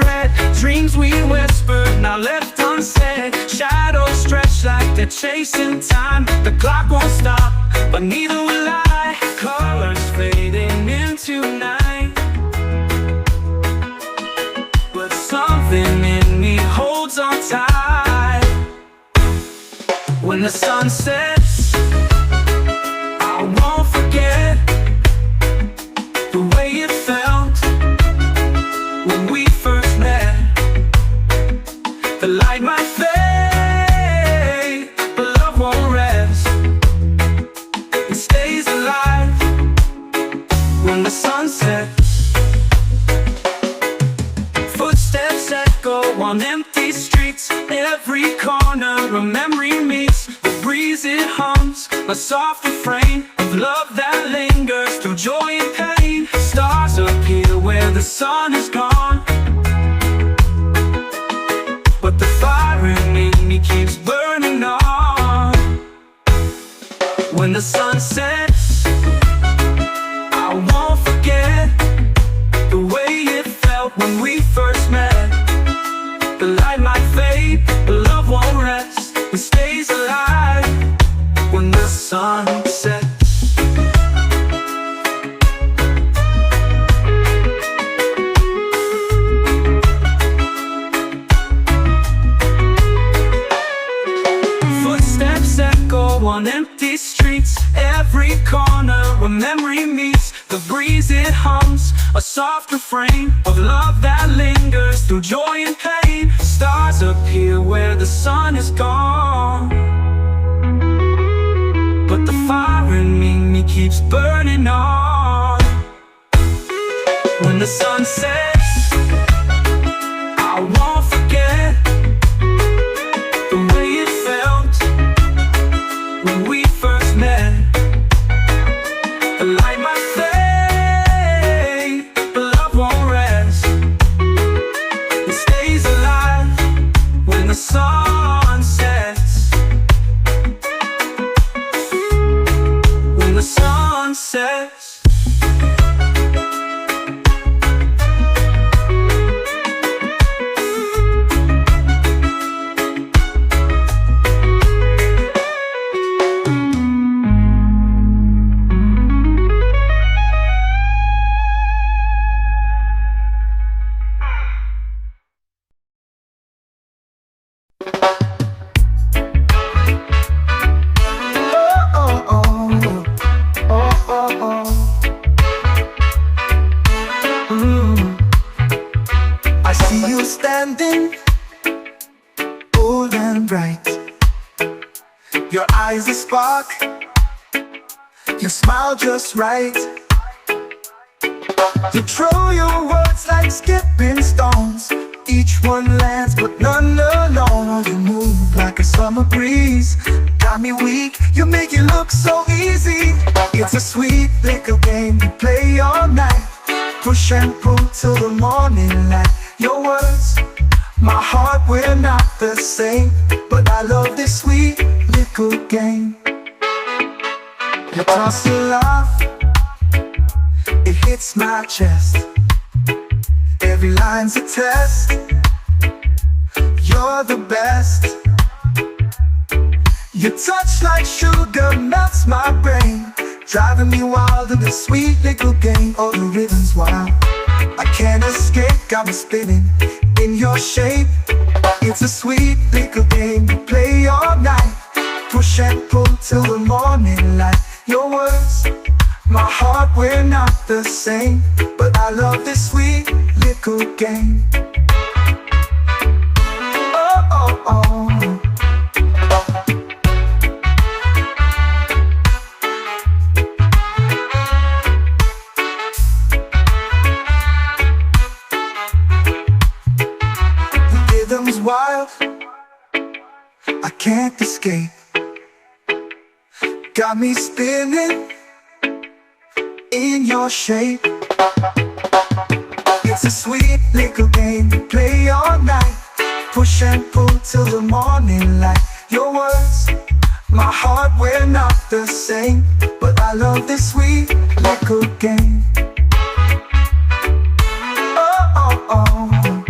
dread. Dreams we whispered, now left unsaid. Shadows stretch like they're chasing time. The clock won't stop, but neither will I. Colors fading into night, but something in me holds on tight. When the sun sets, I won't forget the way it felt when we first met. The light might fade, but love won't rest. It stays alive when the sun sets. Footsteps echo on empty streets. Every corner a memory meets. The breeze it hums, a soft refrain of love that lingers through joy and pain. Stars appear where the sun is gone, but the fire in me keeps burning on. When the sun sets, I won't forget the way it felt when we first met. The light might fade, but love won't rest. It stays alive when the sun sets. Footsteps echo on empty streets. Every corner a memory meets. The breeze it hums, a soft refrain of love that lingers through joy and pain. Stars appear where the sun is gone, but the fire in me keeps burning on. When the sun sets, I won't forget the way it felt when we first met. The light might fade, but love won't rest. It stays alive when the sun sets. When the sun sets. I see you standing, bold and bright. Your eyes a spark, your smile just right. You throw your words like skipping stones. Each one lands, but none alone. You move like a summer breeze. Got me weak, you make it look so easy. It's a sweet little game we play all night. Push and pull till the morning light. Your words, my heart, we're not the same, but I love this sweet little game. You toss a laugh, it hits my chest. Every line's a test. You're the best. Your touch like sugar melts my brain, driving me wild in this sweet little game. Oh, the rhythm's wild, I can't escape, got me spinning in your shape. It's a sweet little game we play all night. Push and pull till the morning light. Your words, my heart, we're not the same, but I love this sweet little game. Oh, oh, oh. The rhythm's wild, I can't escape. Got me spinning in your shape. It's a sweet little game we play all night. Push and pull till the morning light. Your words, my heart, we're not the same, but I love this sweet little game. Oh, oh, oh.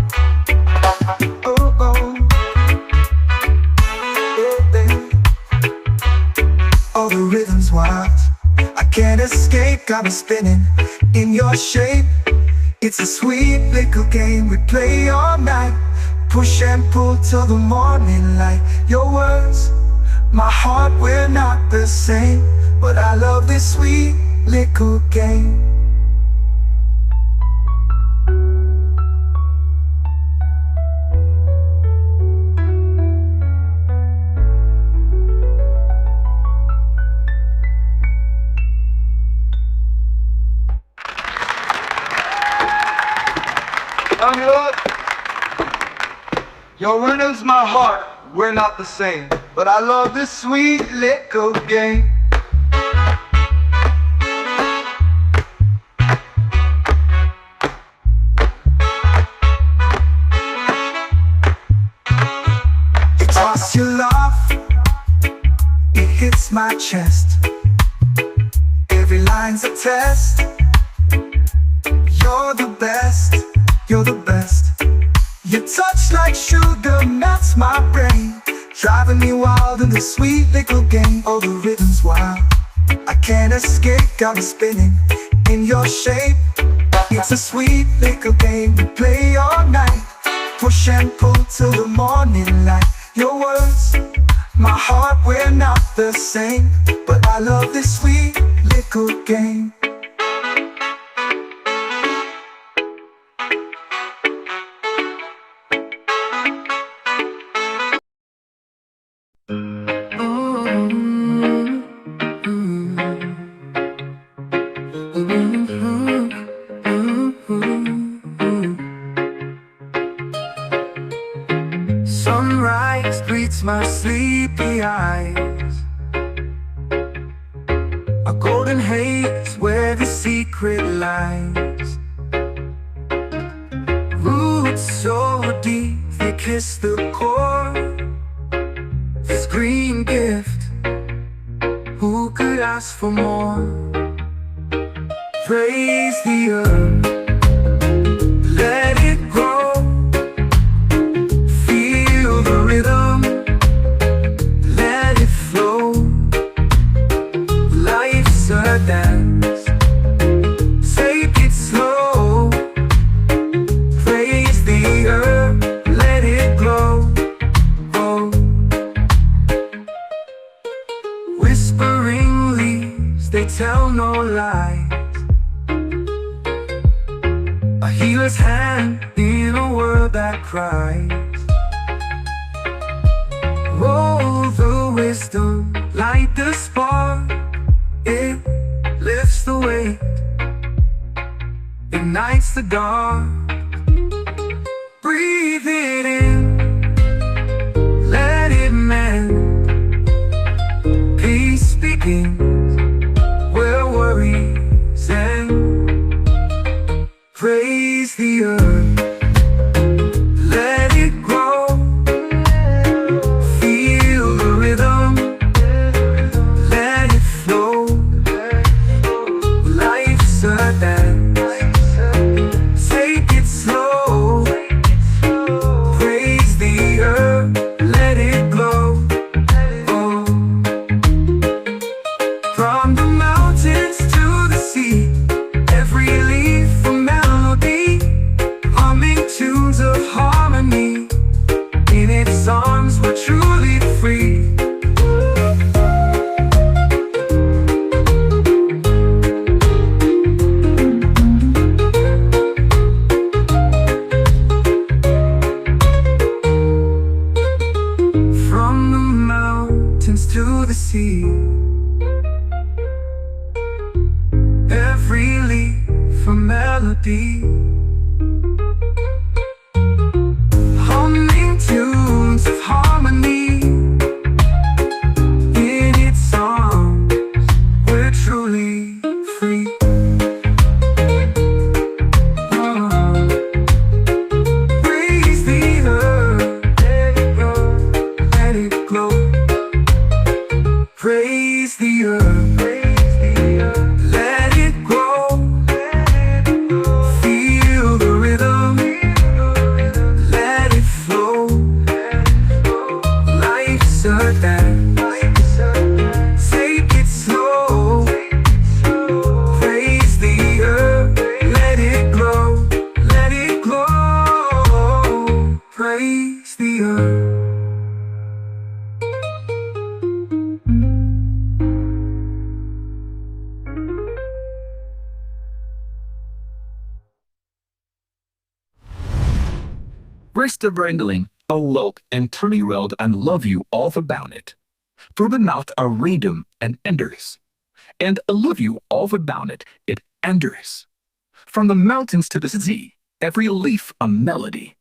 got me spinning in your shape. It's a sweet little game we play all night. Push and pull till the morning light. Your words, my heart, we're not the same, but I love this sweet little game. Lord, your rhythm's my heart, we're not the same, but I love this sweet little game. It's us you love, it hits my chest. Every line's a test. You're the best, you're the best. Your touch like sugar melts my brain, driving me wild in this sweet little game. Oh, the rhythm's wild, I can't escape, got me spinning in your shape. It's a sweet little game we play all night. Push and pull till the morning light. Your words, my heart, we're not the same, but I love this sweet little game. Sunrise greets my sleepy eyes, a golden haze where the secret lies. Roots so deep they kiss the core. This green gift, who could ask for more? Praise the earth, let it grow. Feel the rhythm, let it flow. Life's a dance, take it slow. Praise the earth, let it glow. Oh. Whispering leaves, they tell no lies. A healer's hand in a world that cries. Roll the wisdom, light the spark. It lifts the weight, ignites the dark. Breathe it in, let it mend. Peace begins where worries end. Praise the earth, let it grow. Feel the rhythm, let it flow. Life's a dance, take it slow. Praise the earth, let it glow. Oh. From the mountains to the sea, every leaf a melody, humming tunes of harmony. In its arms we're truly free. From the mountains to the sea, every leaf a melody, praise the earth. Rest of wrangling, a look and turny road and love you all about it. Through the mouth a rhythm and enders, and I love you all about it, it enders. From the mountains to the sea, every leaf a melody,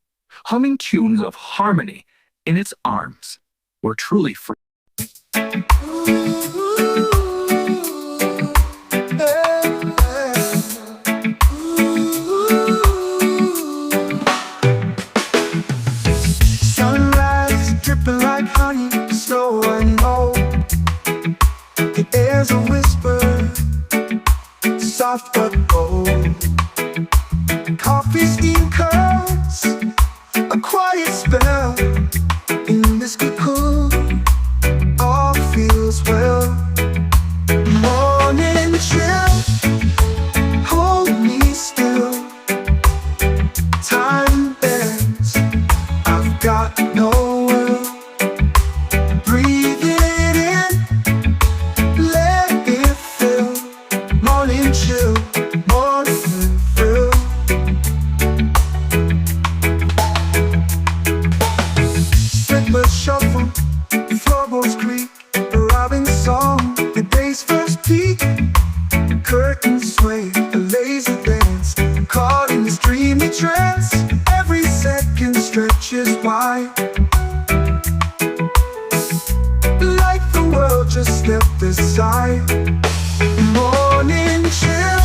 humming tunes of harmony in its arms. We're truly free. Sunrise dripping like honey, snow and know. The air's a whisper, soft but bold. Coffee steam curls, a quiet spell. In this cocoon, all feels well. Morning chill, hold me still. Time bends, I've got no will. Breathe it in, let it fill. Morning chill, morning thrill. Slippers shuffle, floorboards creak. A robin song, the day's first peak. Curtains sway, a lazy dance. Caught in this dreamy trance. Every second stretches wide, like the world just stepped aside. Morning chill,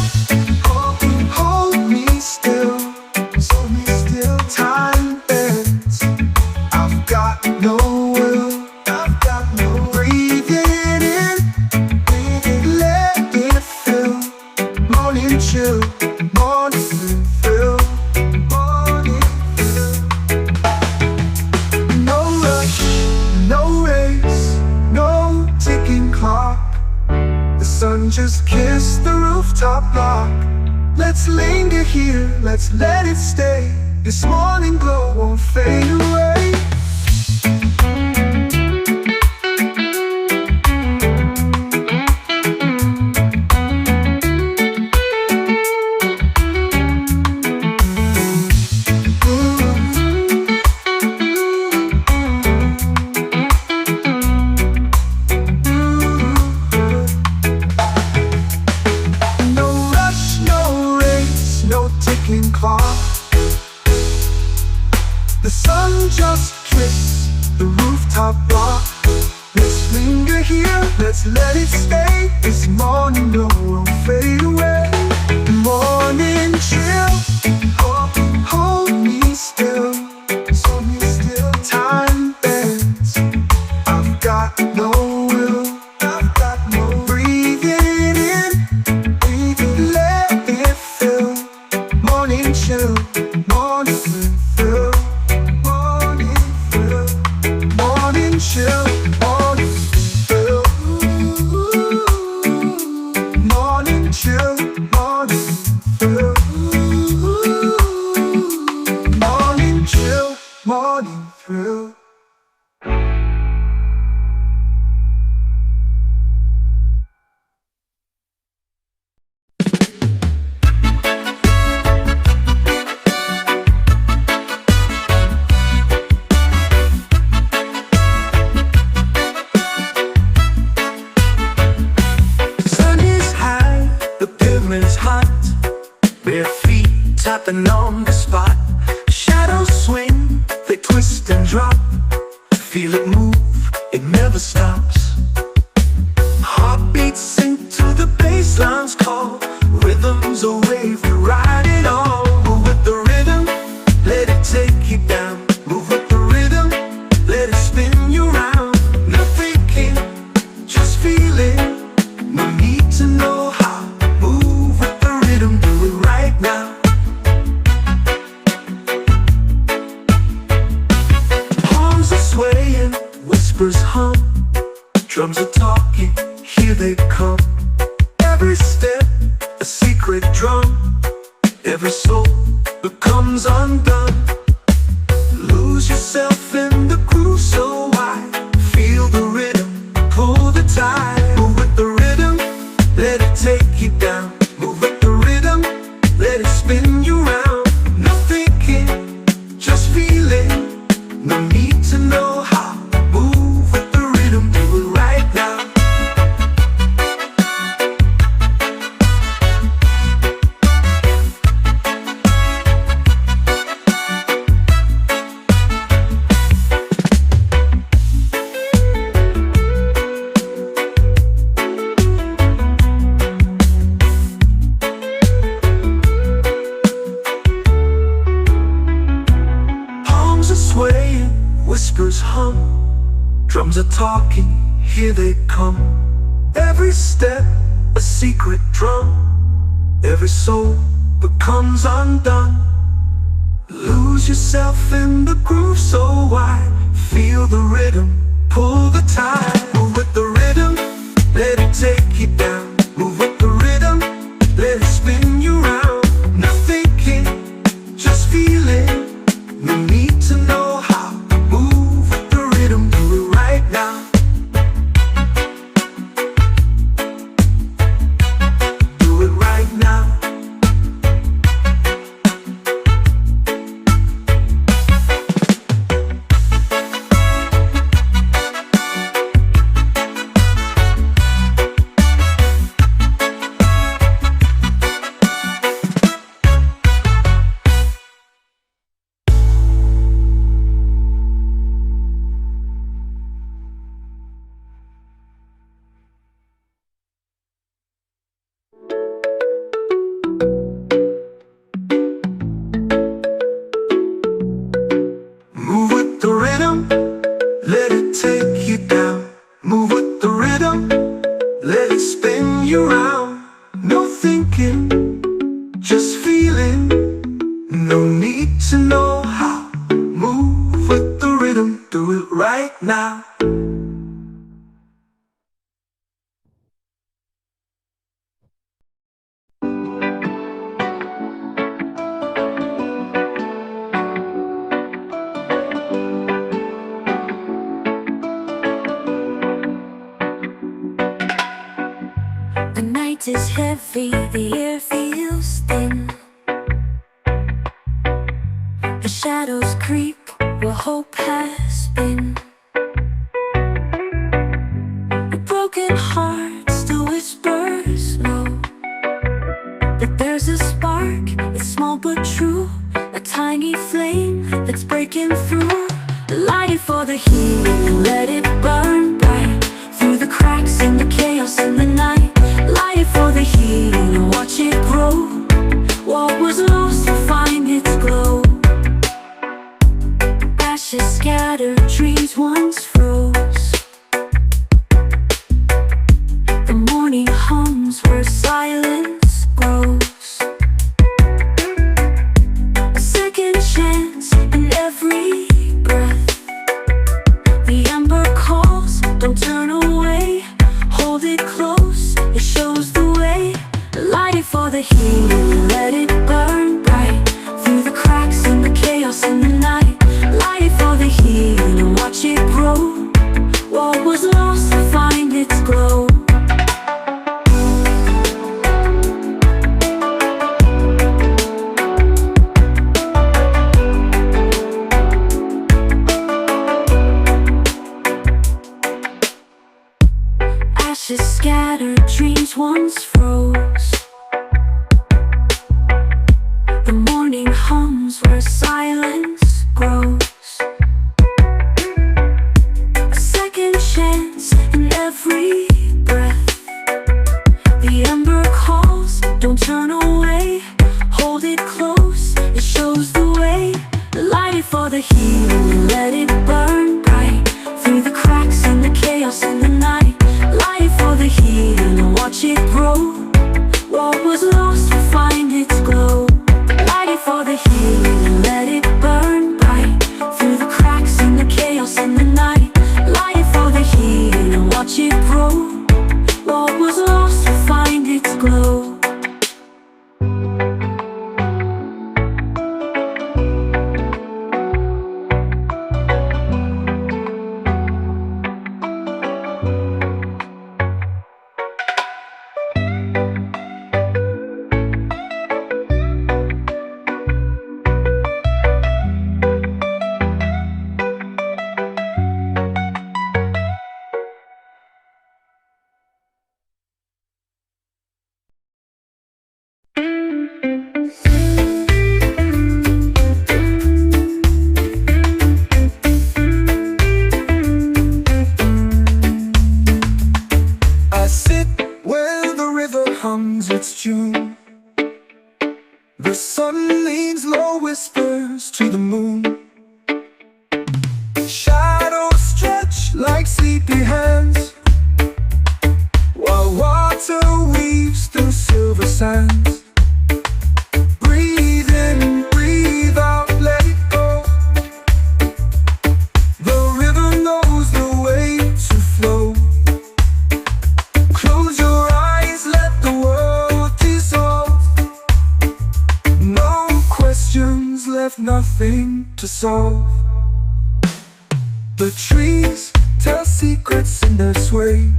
hold me still. Hold me still. Time bends, I've got no will. I've got no. Breathe it in, let it fill. Morning chill, morning thrill. Morning thrill. No rush, no race, no ticking clock. The sun just kissed the rooftop block. Let's linger here, let's let it stay. This morning glow won't fade away. No rush, no race, no ticking clock. The sun just kissed the rooftop block. Let's linger here, let's let it stay. This morning glow won't fade away. Morning chill, hold me still. Hold me still. Time bends, I've got no will. I've got no. Breathe it in, let it fill. Morning chill, morning thrill. Morning thrill. Morning chill, morning thrill. Morning chill, morning thrill. Morning chill, morning thrill. Sun is high, the pavement's hot. Bare feet tapping on the spot. Shadows swing, they twist and drop. Feel it move, it never stops. Heartbeats sink to the bassline's call. Rhythms a wave, we ride it all. Move with the rhythm, let it take you down. Move with the rhythm, let it spin you round. No thinking, just feeling. No need to know how. Move with the rhythm, do it right now. Palms are swaying, whispers hum. Drums are talking, here they come. Every step, a secret drum. Every soul becomes undone. Lose No need to know how. Move with the rhythm, do it right now. Palms are swaying, whispers hum. Drums are talking, here they come. Every step, a secret drum. Every soul becomes undone. Lose yourself in the groove so wide. Feel the rhythm, pull the tide. Move with the rhythm, let it take you down. Move with the rhythm, let it spin you round. No thinking, just feeling. No need to know how. Move with the rhythm, do it right now. Do it right now. Move with the rhythm, let it take you down. Move with the rhythm, let it spin you round. No thinking, just feeling. No need to know how. Move with the rhythm, do it right now. The night is heavy, the air feels thin. The shadows creep where hope has been. A broken heart still whispers low, but there's a spark, it's small but true. A tiny flame that's breaking through. Light it for the healing and let it burn bright through the cracks in the chaos in the night. Light it for the healing and watch it grow. What was lost will find its glow. Ashes scattered, dreams once froze. The morning hums where silence grows. A second chance in every breath. The ember calls, don't turn away. Hold it close, it shows the way. Light it for the healing, let it burn bright through the cracks in the chaos in the night. Light it for the healing and watch it grow. What was lost will find its glow. Ashes scattered, dreams once froze. The morning hums where silence grows. A second chance in every breath. The ember calls, don't turn away. Hold it close, it shows the way. Light it for the healing and let it burn bright through the cracks in the chaos in the night. Light it for the healing and watch it grow. What was lost will find its glow. Light it for the healing and let it burn bright through the cracks in the chaos in the night. Light it for the healing and watch it grow. What was lost will find its glow. sleepy hands, while water weaves through silver sands. Breathe in, breathe out, let it go. The river knows the way to flow. Close your eyes, let the world dissolve. No questions left, nothing to solve. The trees tell secrets in their sway.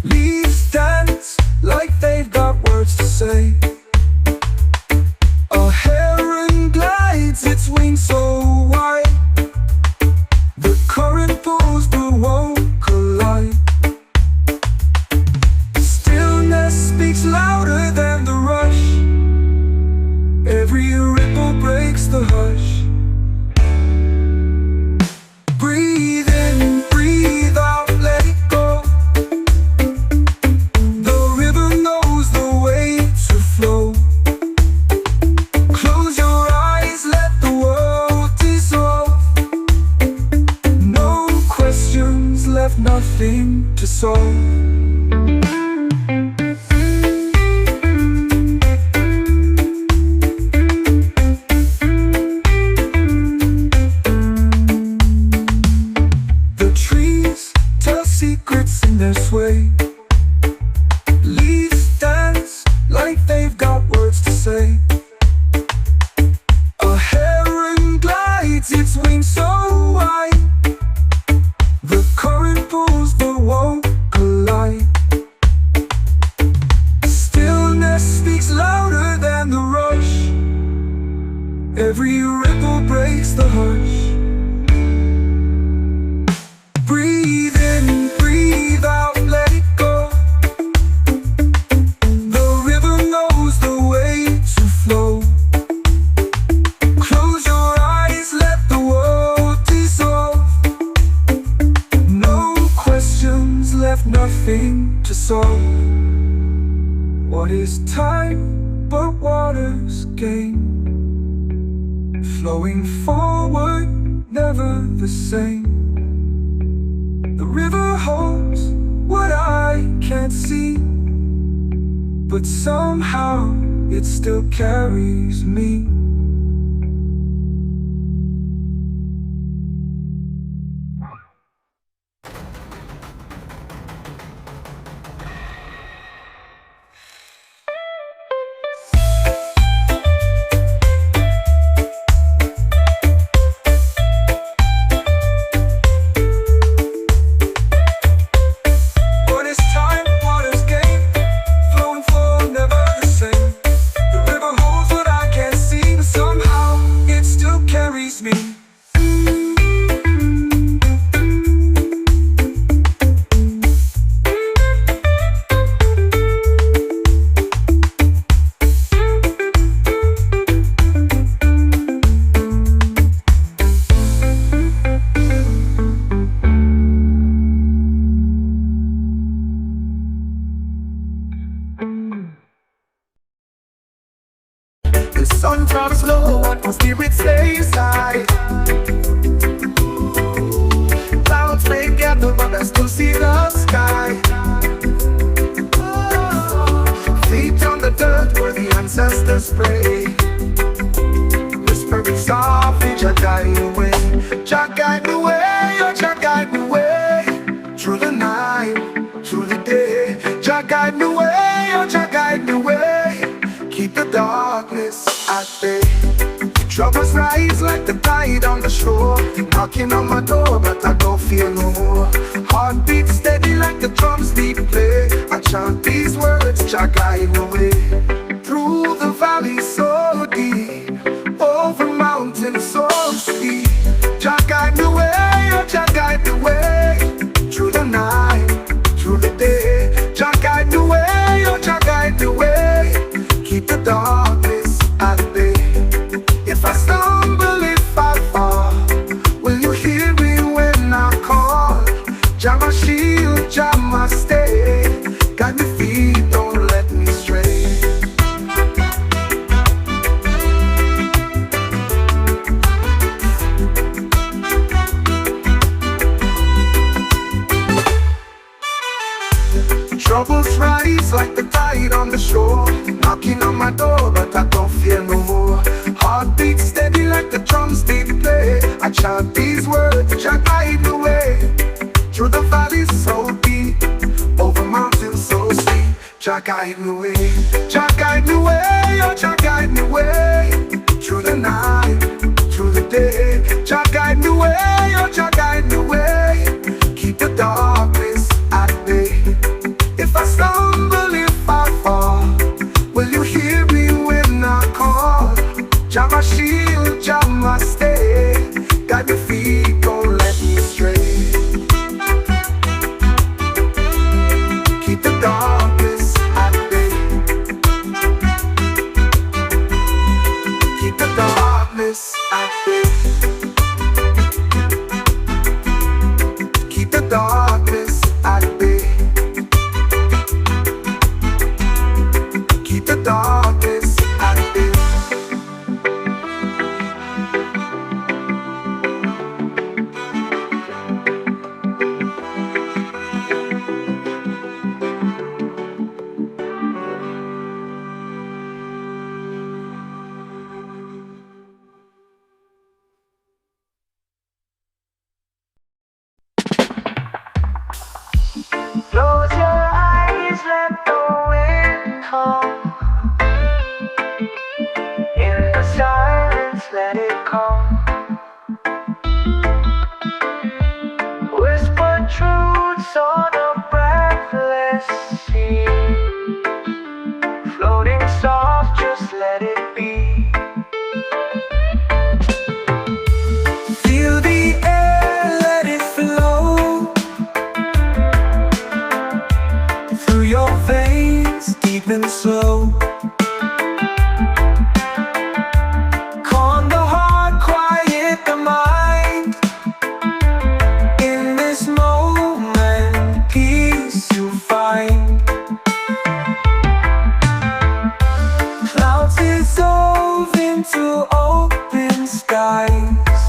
Leaves dance like they've got words to say. A heron glides, its wings so wide. The current pulls but won't collide. Stillness speaks louder than the rush. Every ripple breaks the hush. Breathe in, breathe out, let it go. The river knows the way to flow. Close your eyes, let the world dissolve. No questions left, nothing to solve. Secrets in their sway. Leaves dance like they've got words to say. A heron glides, its wings so wide. The current pulls but won't collide. Stillness speaks louder than the rush. Every ripple breaks the hush. Breathe in, breathe out, let it go. The river knows the way to flow. Close your eyes, let the world dissolve. No questions left, nothing to solve. What is time but water's game? Flowing forward, never the same. The river holds what I can't see, but somehow it still carries me. Sun drops low, my spirit stays high. Clouds may gather, but I still see the sky. Feet on the dirt where the ancestors pray. Whispering softly, Jah guide the way. Jah guide the way, oh Jah guide the way. Through the night, through the day. Jah guide the way, oh Jah guide the way. Keep the darkness at bay. Troubles rise like the tide on the shore. Knocking on my door, but I don't feel no more. Heartbeat steady like the drums beat play. I chant these words, Jah guide the way. Through the valley so deep, over mountains so steep. Jah guide the way, oh Jah guide the way. Through the night, through the day. Jah guide the way, oh Jah guide the way. Keep the darkness at bay. If I stumble, if I fall, will you hear me when I call? Jah my shield, Jah my stay. Guide me feet, don't let me stray. chant these words, Jah guide the way. Through the valleys so deep, over mountains so steep, Jah guide the way. Jah guide the way, oh Jah guide the way. Through the night, through the day, Jah guide the way, oh Jah guide the way. Keep the darkness at bay. If I stumble, if I fall, will you hear me when I call? Jah my shield, Jah my stay. Guide my feet, don't let me stray. Keep the darkness at bay. Keep the darkness at bay. Keep the darkness at bay. Keep the darkness at bay. Close your eyes, let the wind come. In the silence, let it come. Whisper truths on a breathless sea. Floating soft, just let it be. Feel the air, let it flow through your veins, deep and slow. Calm the heart, quiet the mind. In this moment, peace you find. Clouds dissolve into open skies.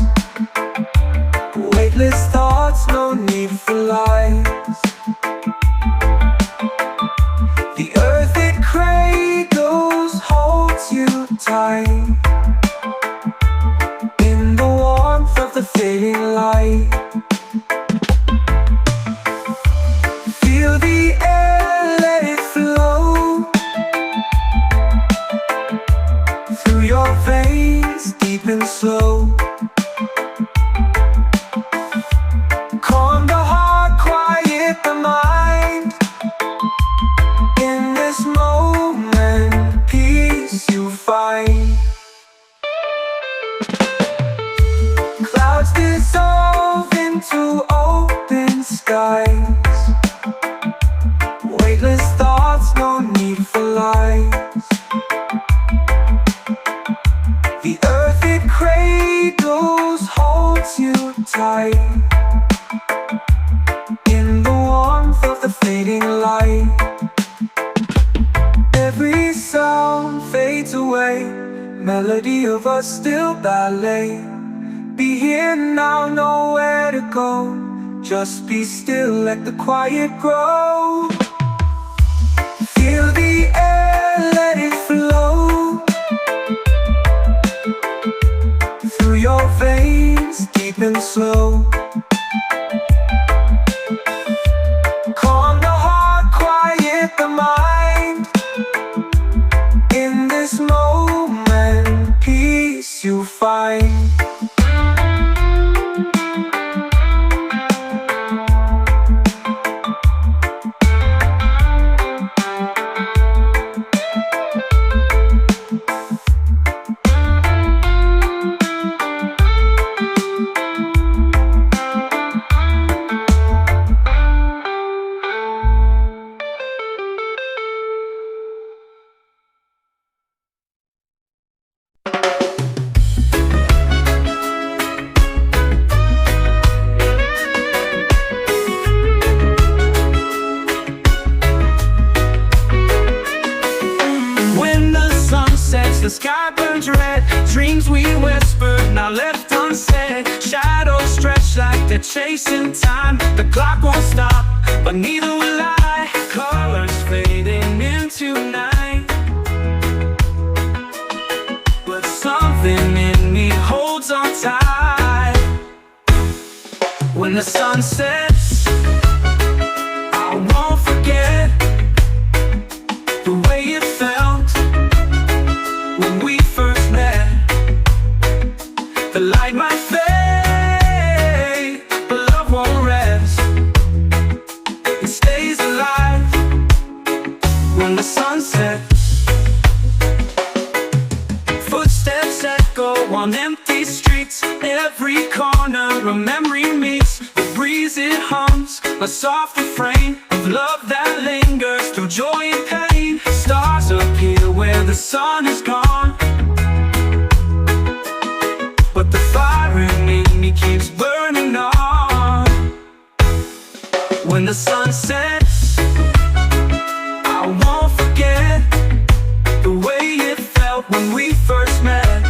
Weightless thoughts, no need for lies. The earth it cradles holds you tight. In the warmth of the fading light, feel the air, let it flow through your veins, deep and slow. Calm the heart, quiet the mind. In this moment, peace you find. Clouds dissolve into open skies. Weightless thoughts, no need for lies. The earth it cradles holds you tight. In the warmth of the fading light, every sound fades away. Melody of a still ballet. Be here now, nowhere to go. Just be still, let the quiet grow. Feel the air, let it flow through your veins, deep and slow. Calm the heart, quiet the mind. In this moment, peace you find. The sky burns red, dreams we whispered, now left unsaid. Shadows stretch like they're chasing time. The clock won't stop, but neither will I. Colors fading into night, but something in me holds on tight. When the sun sets, I won't forget the way it felt when we first met. The light might fade, but love won't rest. It stays alive when the sun sets. Footsteps echo on empty streets. Every corner a memory meets. The breeze it hums, a soft refrain of love that lingers through joy and pain. Stars appear where the sun is gone, but the fire in me keeps burning on. When the sun sets, I won't forget the way it felt when we first met.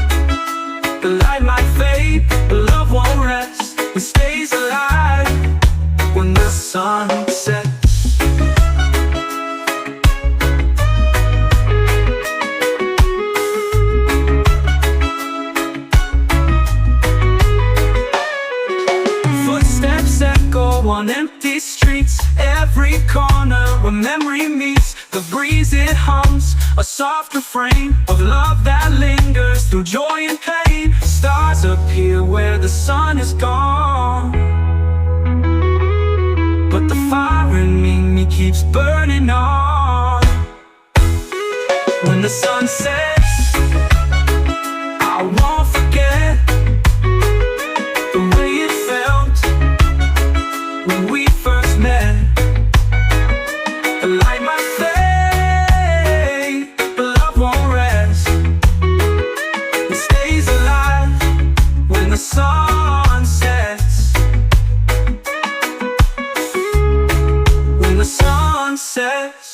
The light might fade, but love won't rest. It stays alive when the sun sets. Footsteps echo on empty streets. Every corner a memory meets. The breeze it hums, a soft refrain of love that lingers through joy and pain. Stars appear where the sun is gone, but the fire in me keeps burning on. When the sun sets, I won't forget the way it felt when we first met. The light might fade, but love won't rest. It stays alive when the sun sets. When the sun sets.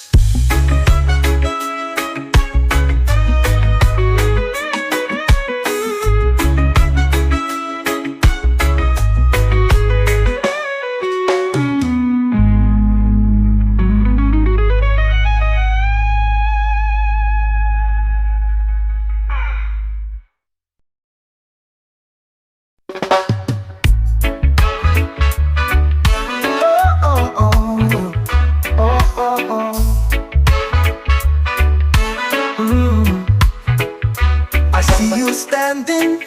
I see you standing,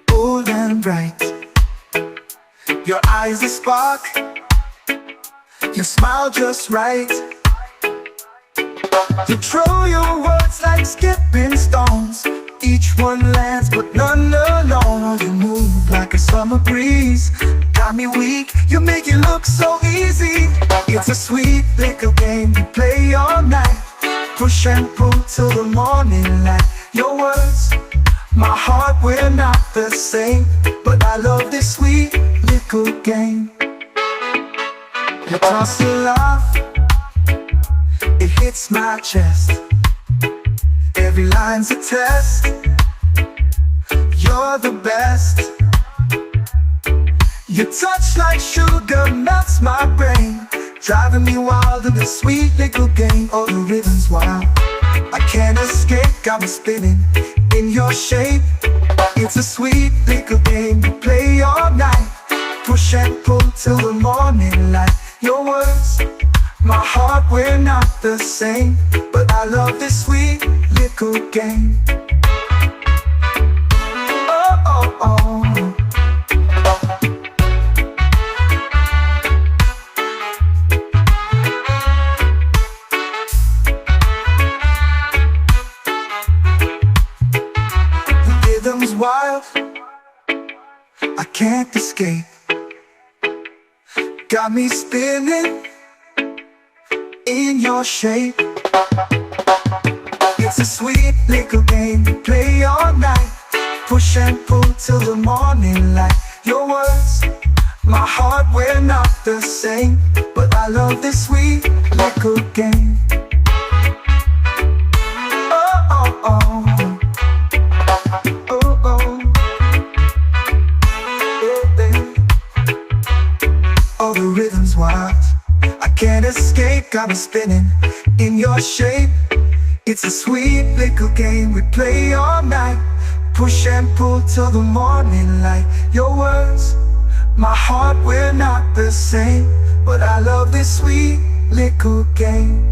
bold and bright. Your eyes a spark, your smile just right. You throw your words like skipping stones. Each one lands but none alone. Oh, you move like a summer breeze. Got me weak, you make it look so easy. It's a sweet little game we play all night. Push and pull till the morning light. Your words, my heart, we're not the same, but I love this sweet little game. You toss a laugh, it hits my chest. Every line's a test. You're the best. Your touch like sugar melts my brain, driving me wild in this sweet little game. Oh, the rhythm's wild, I can't escape, got me spinning in your shape. It's a sweet little game we play all night. Push and pull till the morning light. Your words, my heart, we're not the same, but I love this sweet little game. Oh, oh, oh. Wild, I can't escape. Got me spinning in your shape. It's a sweet little game we play all night. Push and pull till the morning light. Your words, my heart, we're not the same, but I love this sweet little game. Oh, oh, oh. Oh, the rhythm's wild, I can't escape, got me spinning in your shape. It's a sweet little game we play all night. Push and pull till the morning light. Your words, My heart, we're not the same, but I love this sweet little game.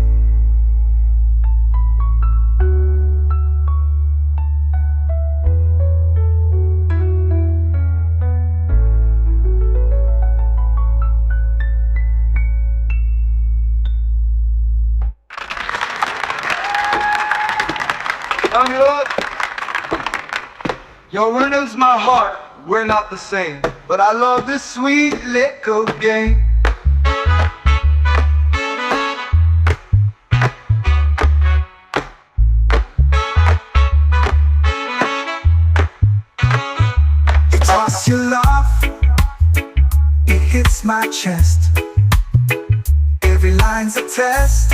Your winner's my heart, we're not the same, but I love this sweet little game. It costs your love, it hits my chest. Every line's a test.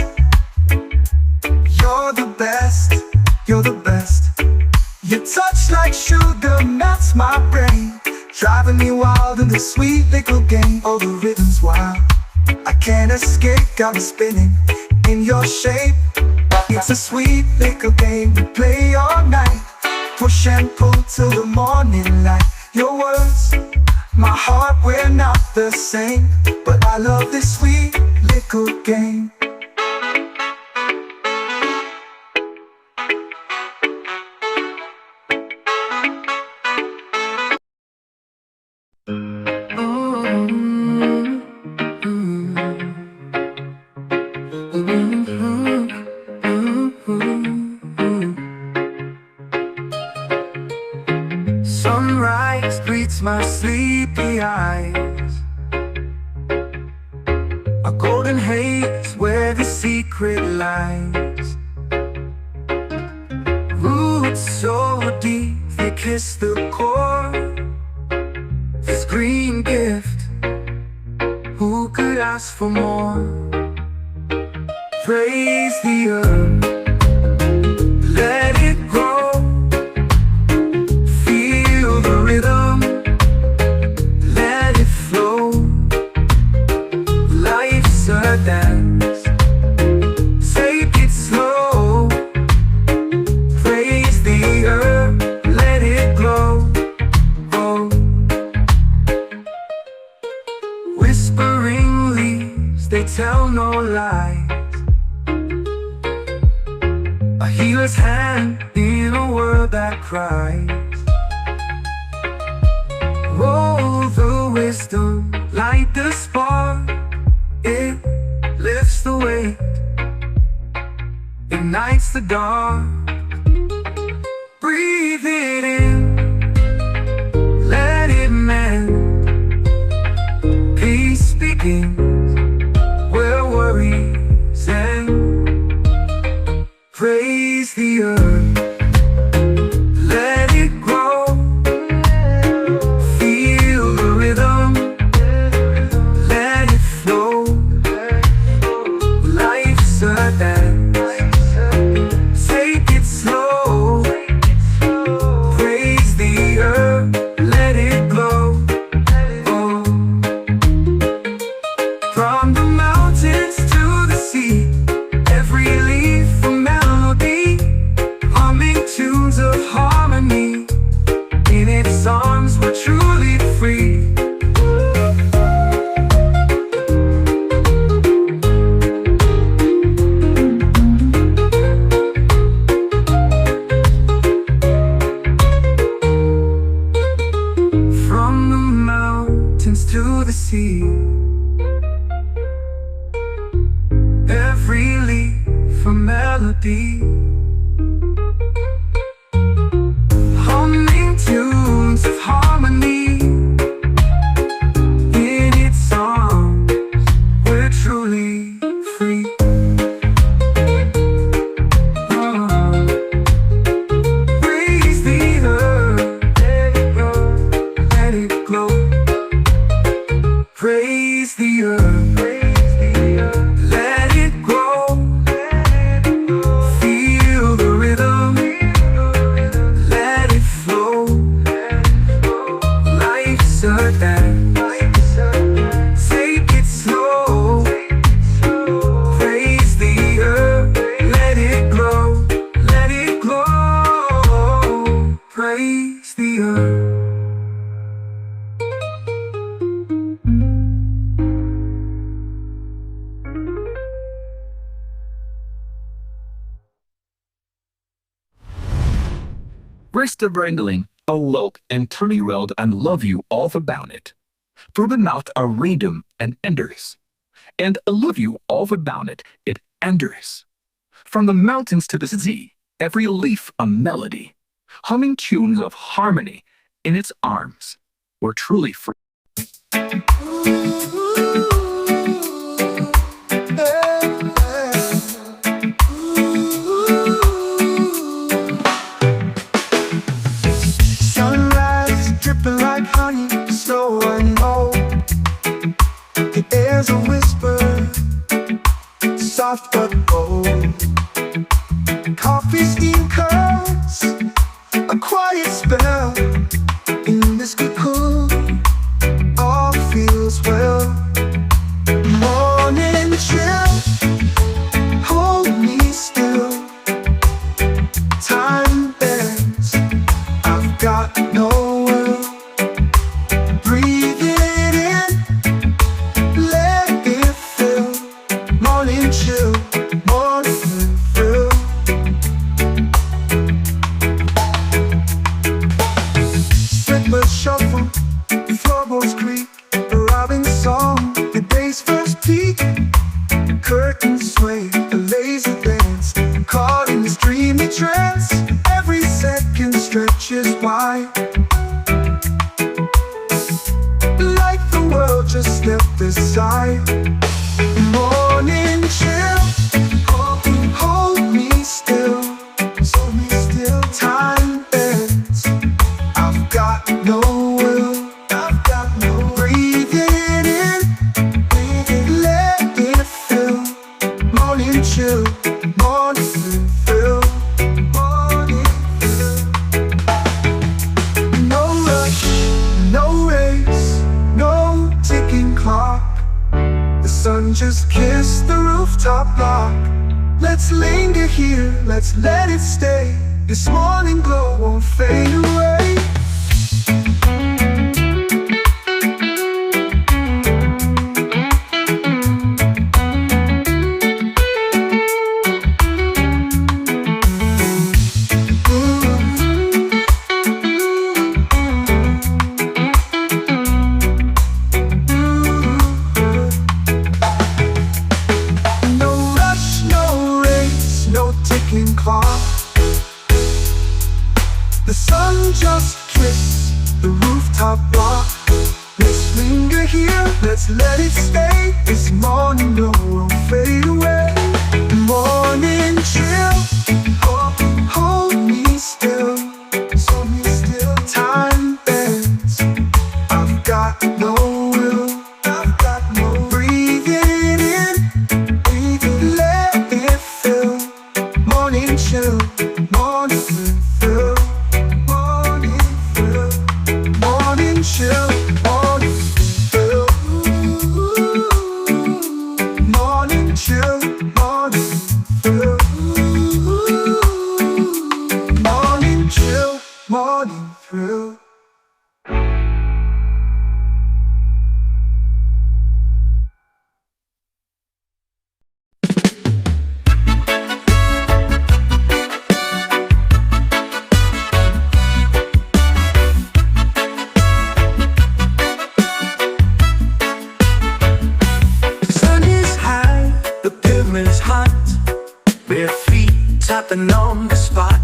You're the best, you're the best. Your touch like sugar melts my brain, driving me wild in this sweet little game. Oh, the rhythm's wild, I can't escape, got me spinning in your shape. It's a sweet little game we play all night, push and pull till the morning light. Your words, my heart, we're not the same, but I love this sweet little game. Sunrise greets my sleepy eyes, a golden haze where the secret lies. Roots so deep they kiss the core. This green gift, who could ask for more? Praise the earth, let it grow. Feel the rhythm, let it flow. Life's a dance, take it slow. Praise the earth, let it glow. Oh. Whispering leaves, they tell no lies. A healer's hand in a world that cries. Roll the wisdom, light the spark. It lifts the weight, ignites the dark. Breathe it in, let it mend. Peace begins where worries end. Praise the earth, let it grow. Feel the rhythm, let it flow. Life's a dance, take it slow. Praise the earth, let it glow. Oh. From the mountains to the sea, every leaf a melody, humming tunes of harmony. In its arms we're truly free. From the mountains to the sea, every leaf a melody, humming tunes of harmony. In its arms we're truly free. Oh. Praise the earth, let it grow, let it glow. Praise the earth, let it grow. Feel the rhythm, let it flow. Life's a dance, take it slow. Praise the earth, let it glow, let it glow. Praise the earth. First the brindling, a look and turny road and love you all about it. Through the mouth are rhythm and enders, and I love you all about it, it enders. From the mountains to the sea, every leaf a melody, humming tunes of harmony in its arms. We're truly free. Sunrise dripping like honey, snow I know. The air's a whisper, soft but bold. Coffee steam curls, a quiet spell. In this cocoon, all feels well. Morning chill, hold me still. Time bends, I've got no will. Breathe it in, let it fill. Morning chill, morning thrill. Slipper shuffle, floorboards creak. A robin song, the day's first peak. Curtains sway, a lazy dance. Caught in this dreamy trance. Every second stretches wide, like the world just stepped aside. Morning chill, hold me still. Hold me still. Time bends, I've got no will. I've got no will. Breathe it in, let it fill. Morning chill, morning fill. Morning fill. No rush, no race, no ticking clock. The sun just kissed the rooftop block. Let's linger here, let's let it stay. This morning glow won't fade away. No rush, no race, no ticking clock. The sun just kissed the rooftop block. Let's linger here, let's let it stay. This morning glow won't fade away. Morning chill, hold me still. Hold me still. Time bends, I've got no will. I've got no will. Breathe it in, let it fill. Morning chill, morning fill. Morning fill. Morning chill, morning fill. Morning chill, morning fill. Morning chill, morning thrill. Sun is high, the pavement's hot. Bare feet tapping on the spot.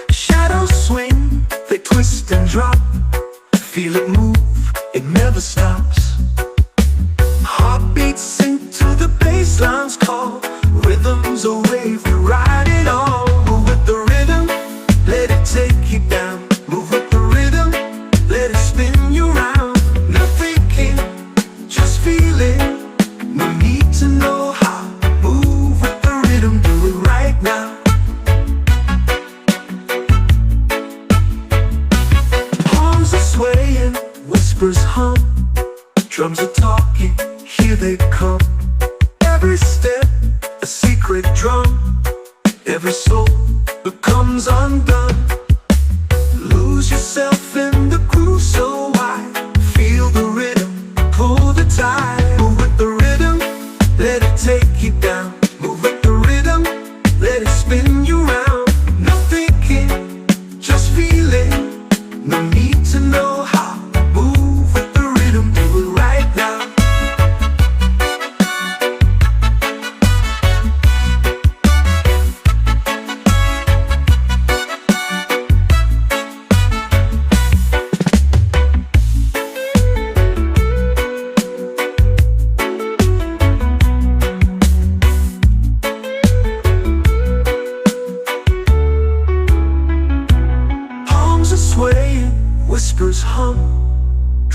Shadows swing, they twist and drop. Feel it move, it never stops. Heartbeats sink to the bassline's call. Rhythms a wave, we ride it on. Move with the rhythm, let it take you down. Move with the rhythm, let it spin you round. No thinking, just feeling. No need to know how. Move with the rhythm, do it right now. Palms are swaying, whispers hum. Drums are talking, here they come. Every step, a secret drum. Every soul becomes undone. Lose yourself in the groove so wide. Feel the rhythm, pull the tide. Move with the rhythm, let it take you down. Move with the rhythm, let it spin you round. No thinking, just feeling.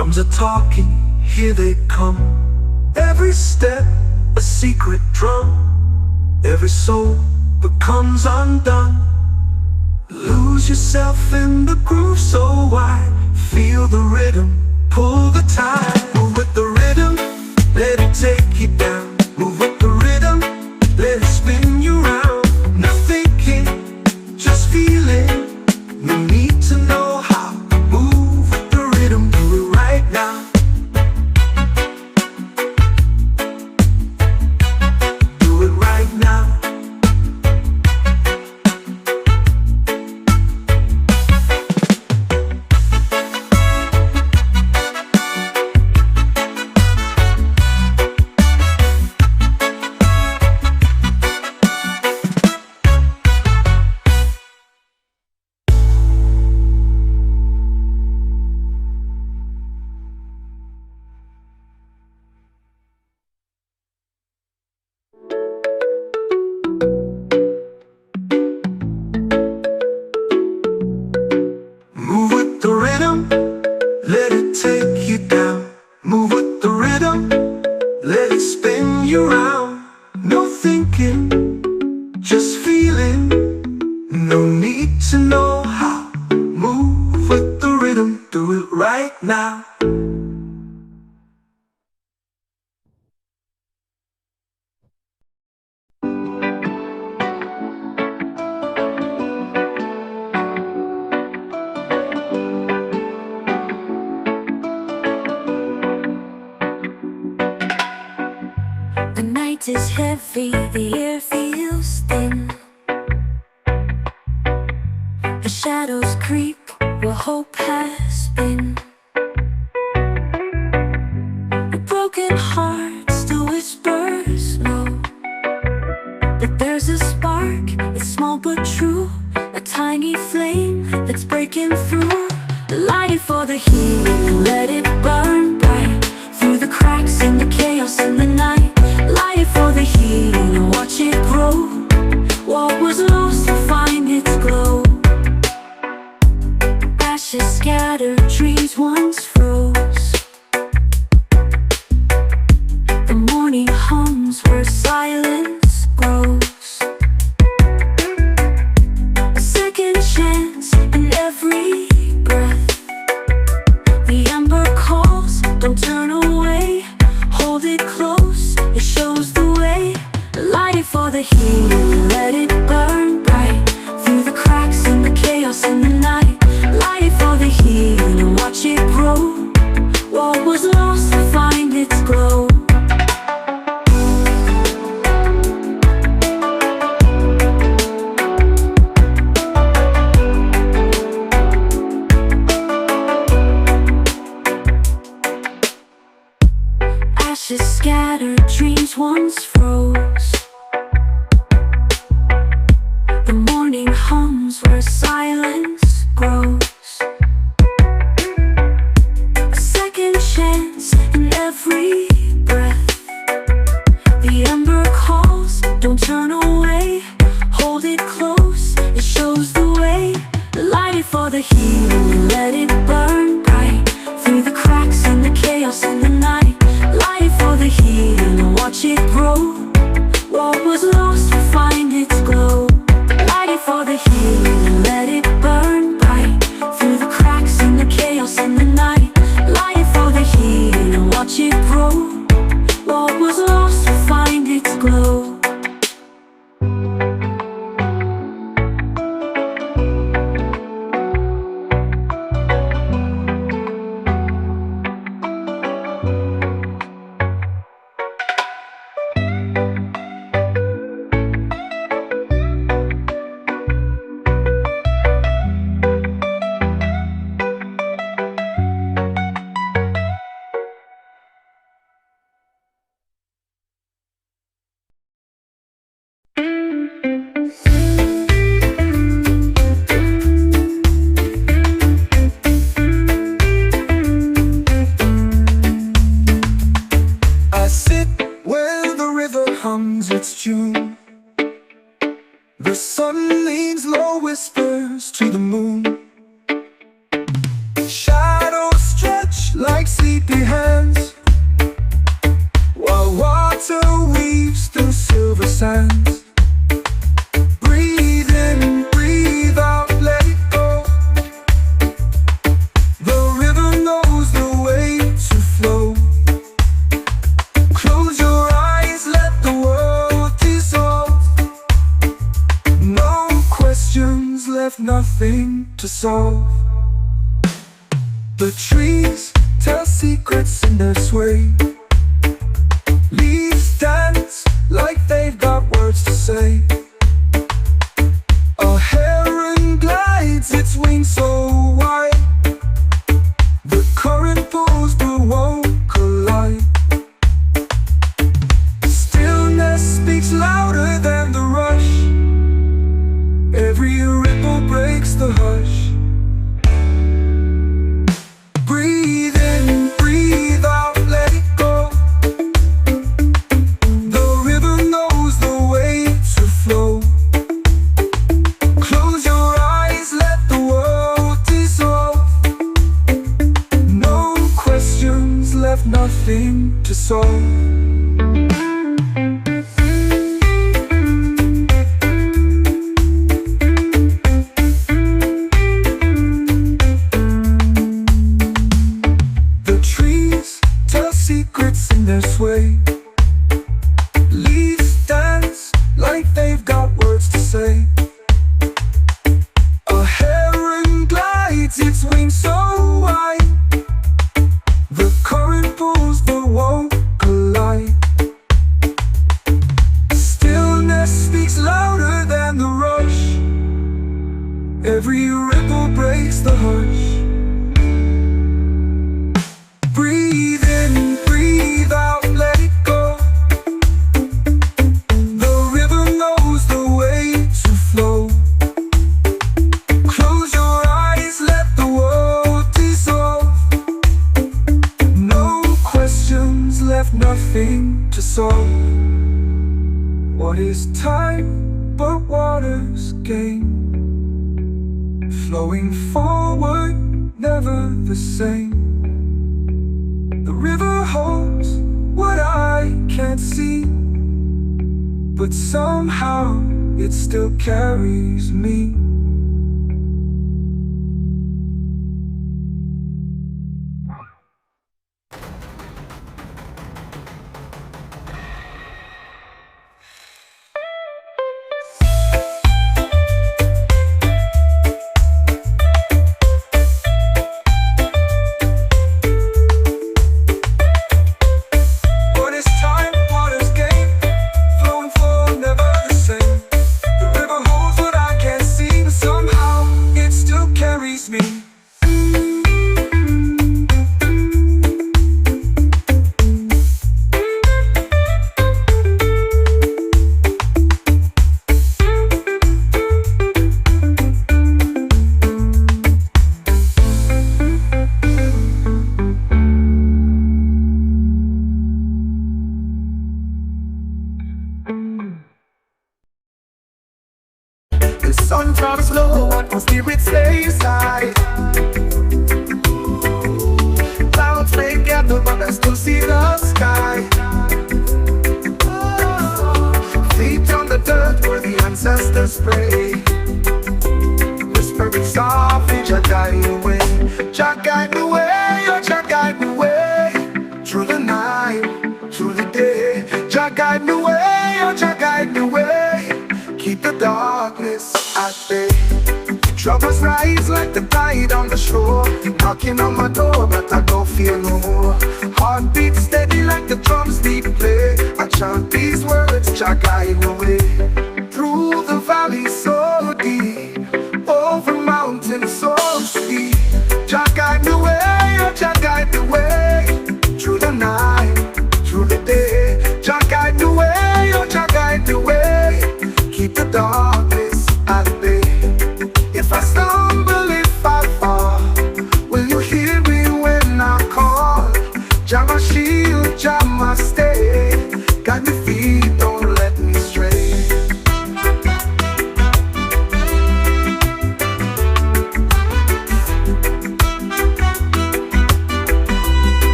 Drums are talking, here they come. Every step, a secret drum. Every soul becomes undone. Lose yourself in the groove so wide. Feel the rhythm, pull the tide. Move with the rhythm, let it take you down. Move with the rhythm, let it spin you round. No thinking, just feeling. No need to know how. Move with the rhythm, do it right now. Do it right now. Move with the rhythm, let it take you down. Move with the rhythm, let it spin you round. No thinking, just feeling. No need to know how. Move with the rhythm, do it right now. The night is heavy, the air feels thin. The shadows creep where hope has been. A broken heart still whispers no. But there's a spark, it's small but true. A tiny flame that's breaking through. Light it for the healing, let it burn bright. Through the cracks in the chaos in the night. Light it for the healing and watch it grow. What was lost will find its glow. Ashes scattered, trees once froze. The morning hums where silence grows. A second chance in every breath. The ember calls, don't turn away. Hold it close, it shows the way. Light it for the healing, let it burn bright. Through the cracks in the chaos in the night. Light it for the healing and watch it grow. What was lost will find its glow. Ashes scattered, dreams once froze. The morning hums where silence grows. A second chance in every breath. The ember calls, don't turn away. Hold it close, it shows the way. Light it for the healing, let it burn bright. Through the cracks in the chaos in the night. Light it for the healing and watch it grow. What was lost will find its glow. Light it for the healing and let it burn bright. Through the cracks in the chaos in the night. Light it for the healing and watch it grow. nothing to solve. The trees tell secrets in their sway. Leaves dance like they've got words to say. A heron glides, its wings so wide. The current pulls but won't collide. Stillness speaks louder than the rush. Every ripple breaks the hush. Breathe in, breathe out, let it go. The river knows the way to flow. Close your eyes, let the world dissolve. No questions left, nothing to solve. Secrets in their sway. Leaves dance like they've got words to say. A heron glides, its wings so wide. The current pulls but won't collide. Stillness speaks louder than the rush. Every ripple breaks the hush. Breathe in, breathe out, let it go. The river knows the way to flow. Close your eyes, let the world dissolve. No questions left, nothing to solve. What is time but water's game? Flowing forward, never the same. The river holds what I can't see, but somehow it still carries me. The sun drops low, my spirit stays high. Clouds may gather, but I still see the sky. Feet on the dirt where the ancestors pray. Whispering softly, Jah guide the way. Jah guide the way, oh Jah guide the way. Through the night, through the day. Jah guide the way, oh Jah guide the way. Keep the darkness at bay. Troubles rise like the tide on the shore. Knocking on my door, but I don't feel no more. Heartbeat steady like the drums deep play. I chant these words, Jah guide the way. Through the valley so deep, over mountains so steep. Jah guide the way, oh Jah guide the way. Through the night, through the day. Jah guide the way, oh Jah guide the way. Keep the darkness at bay. If I stumble, if I fall, will you hear me when I call? Jah my shield, Jah my stay. Guide me feet, don't let me stray.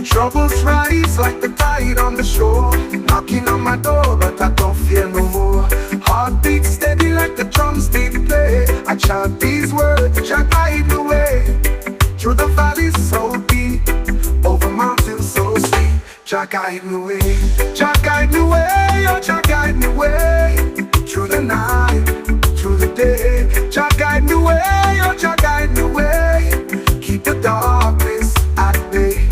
Troubles rise like the tide on the shore. Knocking on my door, but I don't fear no more. Heartbeat steady like the drums they play. I chant these words, Jah guide the way. Through the valleys so deep, over mountains so steep. Jah guide the way, Jah guide the way, oh Jah guide the way. through the night, through the day. Jah guide me way, oh Jah guide me way. Keep the darkness at bay.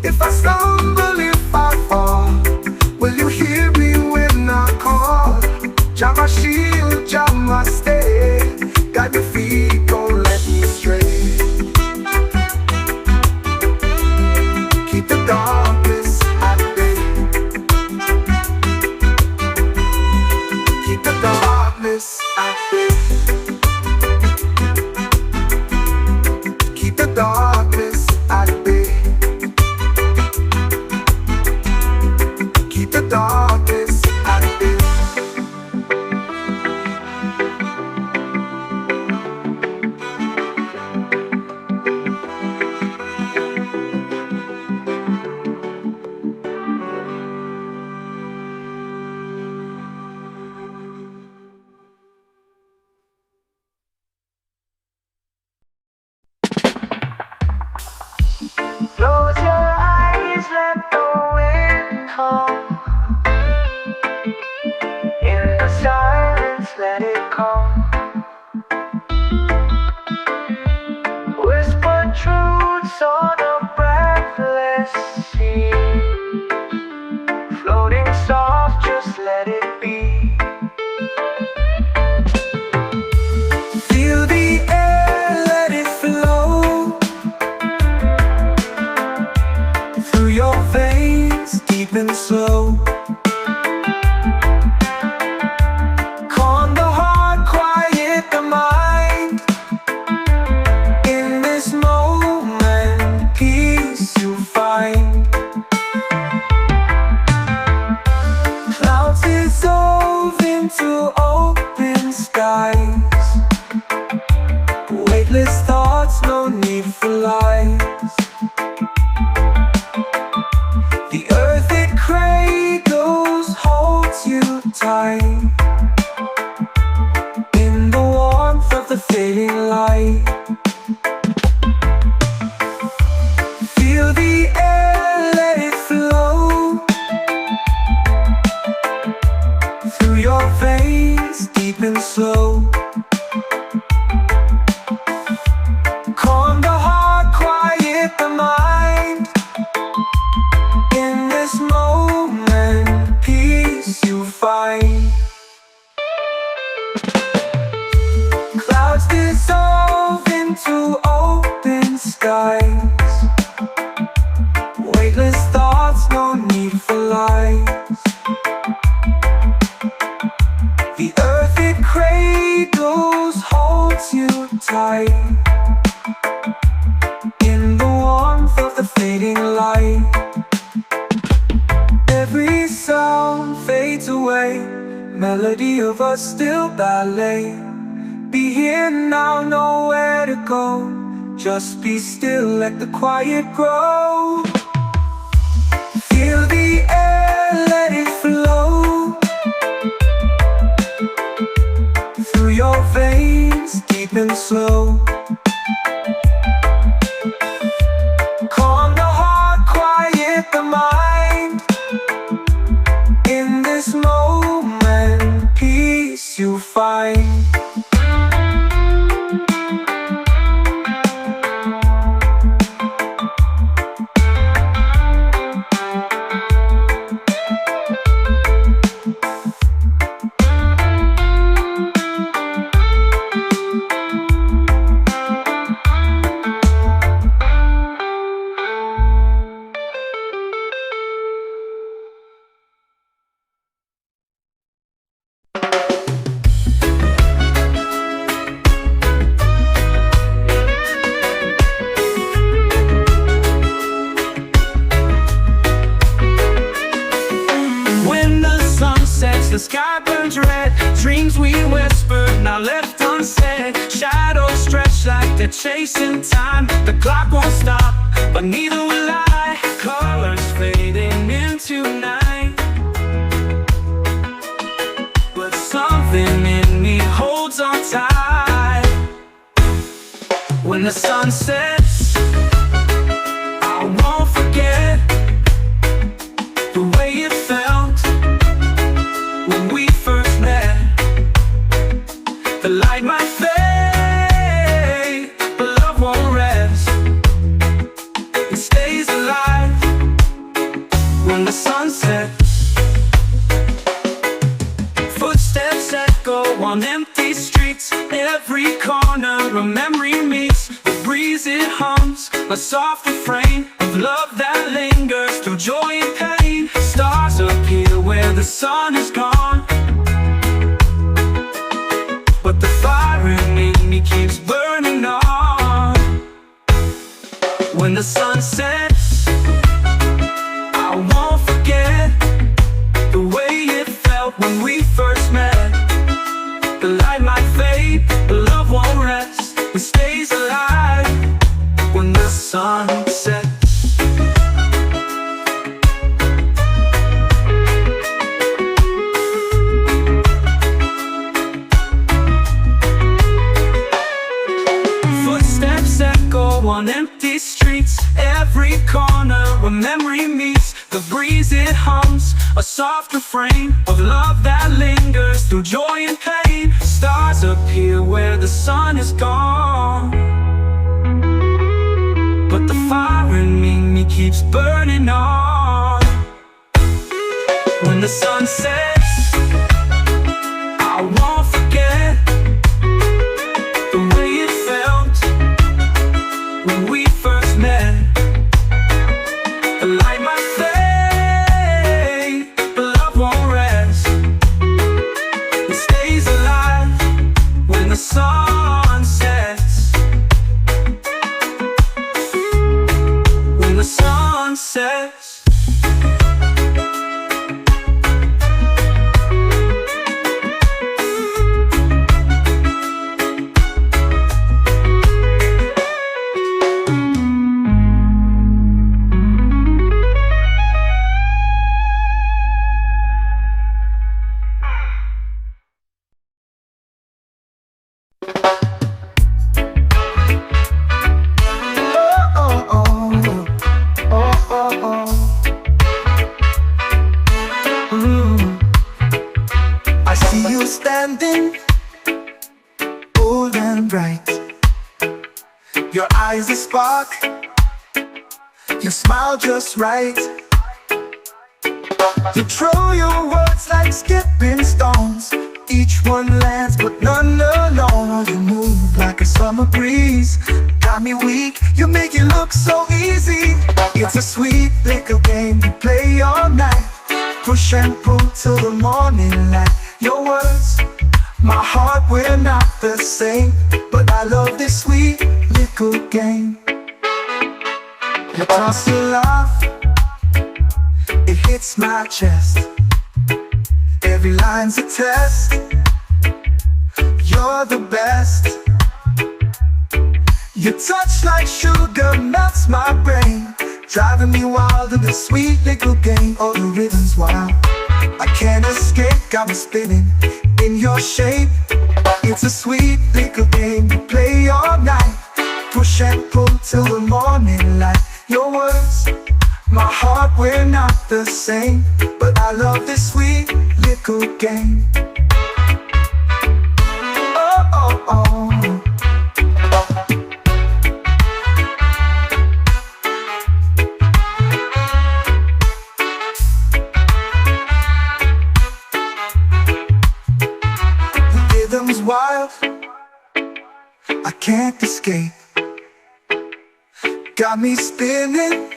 If I stumble, if I fall, will you hear me when I call? Jah my shield, Jah my stay. Guide me feet, don't let me stray. Keep the darkness at bay. Keep the darkness at bay. Keep the darkness at bay. Keep the darkness at bay. Close your eyes, let the wind come. In the silence, let it come. Whisper truths on a breathless sea. Floating soft, just let it be. Feel the air, let it flow through your veins, deep and slow. Calm the heart, quiet the mind. In this moment, peace you find. Clouds dissolve into open skies. Weightless thoughts, no need for lies. The earth it cradles holds you tight. In the warmth of the fading light. Feel the air, let it flow through your veins, deep and slow. Calm the heart, quiet the mind. In this moment, peace you find. Clouds dissolve into open skies. Weightless thoughts, no need for lies. The earth it cradles holds you tight. In the warmth of the fading light. Every sound fades away. Melody of a still ballet. Be here now, nowhere to go. Just be still, let the quiet grow. Feel the air, let it flow through your veins, deep and slow. Calm the heart, quiet the mind. In this moment, peace you find. The sky burns red, dreams we whispered, now left unsaid. Shadows stretch like they're chasing time. The clock won't stop, but neither will I. Colors fading into night, but something in me holds on tight. When the sun sets, I won't forget the way it felt when we first met. A soft refrain of love that lingers through joy and pain. Stars appear where the sun is gone, but the fire in me keeps burning on. When the sun sets, I won't forget the way it felt when we first met. The light might fade, but love won't rest. It stays alive when the sun sets. Footsteps echo on empty streets. Every corner a memory meets. The breeze it hums, a soft refrain of love that lingers through joy and pain. Stars appear where the sun is gone, but the fire in me keeps burning on. When the sun sets, I won't forget the way it felt when we first met. The light might fade, but love won't rest. It stays alive when the sun sets. When the sun sets. I see you standing, bold and bright. Your eyes a spark, your smile just right. You throw your words like skipping stones. Each one lands but none alone. You move like a summer breeze, got me weak, you make it look so easy. It's a sweet little game we play all night. Push and pull till the morning light. Your words, my heart, we're not the same, but I love this sweet little game. You toss a laugh, it hits my chest. Every line's a test, you're the best. Your touch like sugar melts my brain, driving me wild in this sweet little game. Oh, the rhythm's wild, I can't escape, got me spinning in your shape. It's a sweet little game we play all night. Push and pull till the morning light. Your words, my heart, we're not the same, but I love this sweet little game. Oh, oh, oh. The rhythm's wild, I can't escape. Got me spinning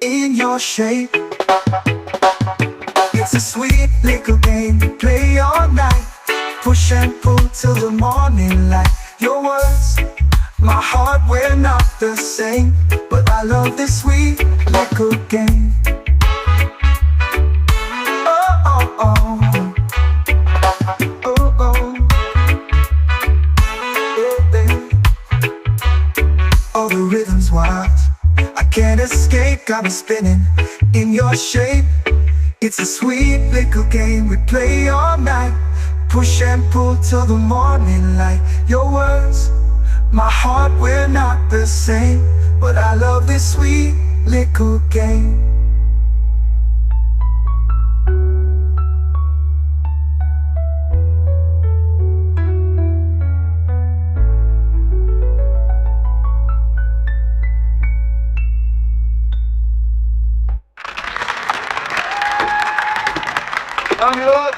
in your shape. It's a sweet little game we play all night. Push and pull till the morning light. Your words, my heart, we're not the same, but I love this sweet little game. Oh, oh, oh. Oh, oh. Yeah, babe. Oh, the rhythm's wild, I can't escape, got me spinning in your shape. It's a sweet little game we play all night. Push and pull till the morning light. Your words, my heart, we're not the same, but I love this sweet little game. Lord,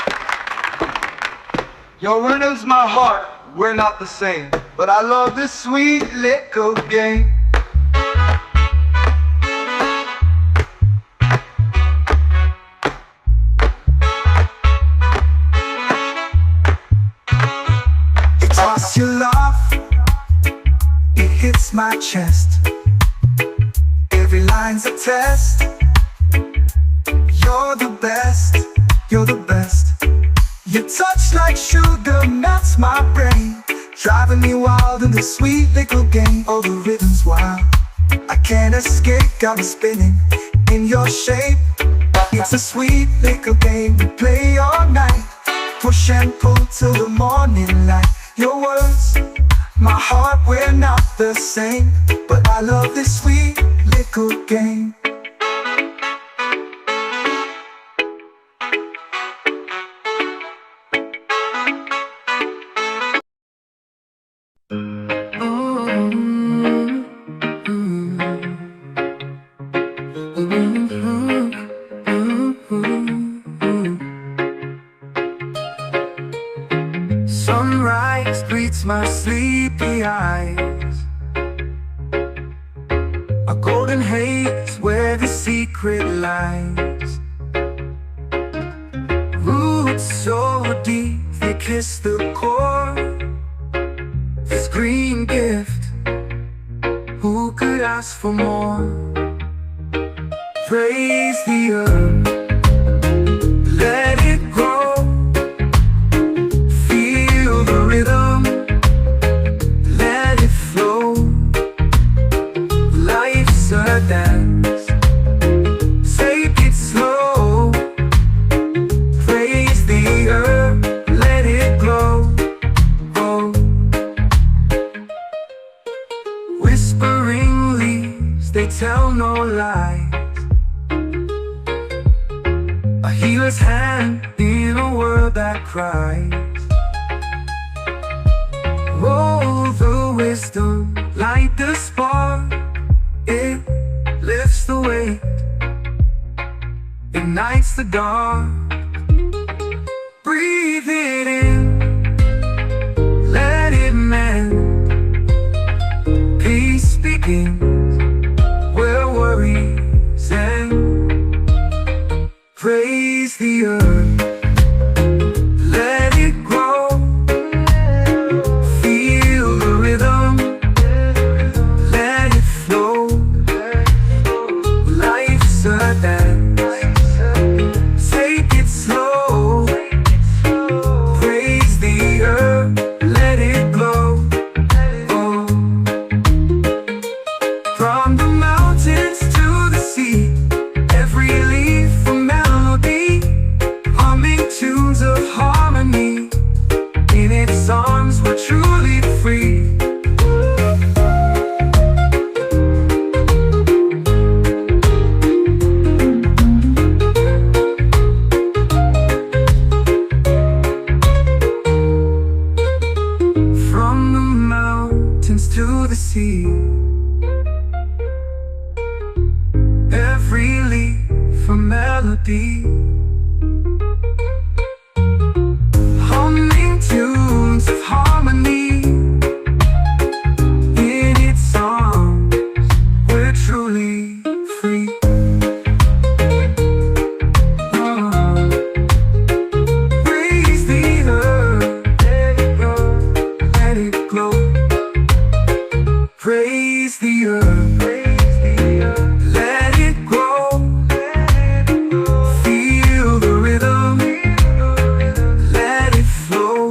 your rhythm's my heart, we're not the same, but I love this sweet little game. hits my chest. Every line's a test. You're the best, you're the best. Your touch like sugar melts my brain, driving me wild in this sweet little game. Oh, the rhythm's wild, I can't escape, got me spinning in your shape. It's a sweet little game we play all night, push and pull till the morning light. Your words, my heart, we're not the same, but I love this sweet little game. Sunrise greets my sleepy eyes, a golden haze where the secret lies. Roots so deep they kiss the core. This green gift, who could ask for more? Praise the earth, let it grow. Feel the rhythm, let it flow. Life's a dance, take it slow. Praise the earth, let it glow. Oh. Whispering leaves, they tell no lies. A healer's hand in a world that cries. Roll the wisdom, light the spark. It lifts the weight, ignites the dark. Breathe it in, let it mend. Peace begins where worries end. Praise the earth, let it grow. Feel the rhythm, let it flow. Life's a dance, take it slow. Praise the earth, let it glow. Oh. From the mountains to the sea, every leaf a melody, humming tunes of harmony. In its arms we're truly free. From the mountains to the sea, every leaf a melody, humming tunes of harmony. In its arms we're truly free. Oh. Praise the earth, let it go, let it glow. Praise the earth, let it grow. Feel the rhythm, let it flow.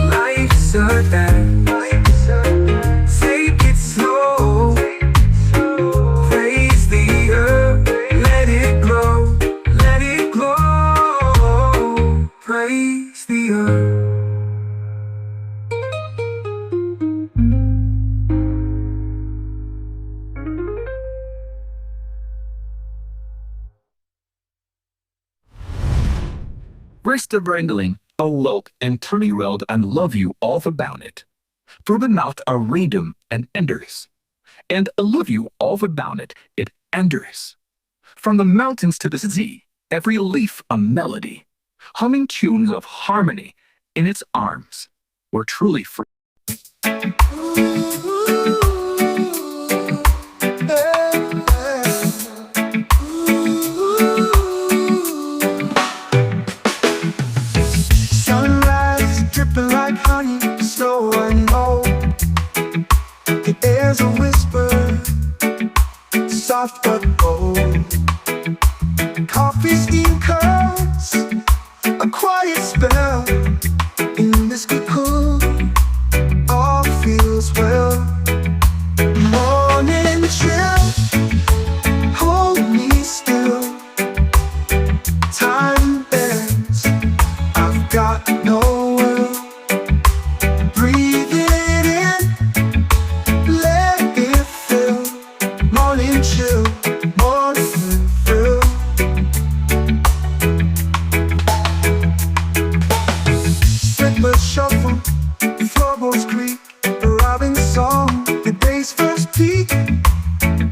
Life's a dance, take it slow. Praise the earth, let it glow, let it glow. Praise the earth. Rest of wrangling, a look and turny round and love you all about it. Through the mouth are rhythm and enders, and I love you all about it, it enders. From the mountains to the sea, every leaf a melody, humming tunes of harmony. In its arms we're truly free. Sunrise dripping like honey, snow and gold. The air's a whisper, soft but bold. Coffee steam curls, a quiet spell. In this cocoon, all feels well. Morning chill, hold me still. Time bends, I've got no will. Breathe it in, let it fill. Morning chill, morning thrill. Slippers shuffle, floorboards creak. A robin song, the day's first peak.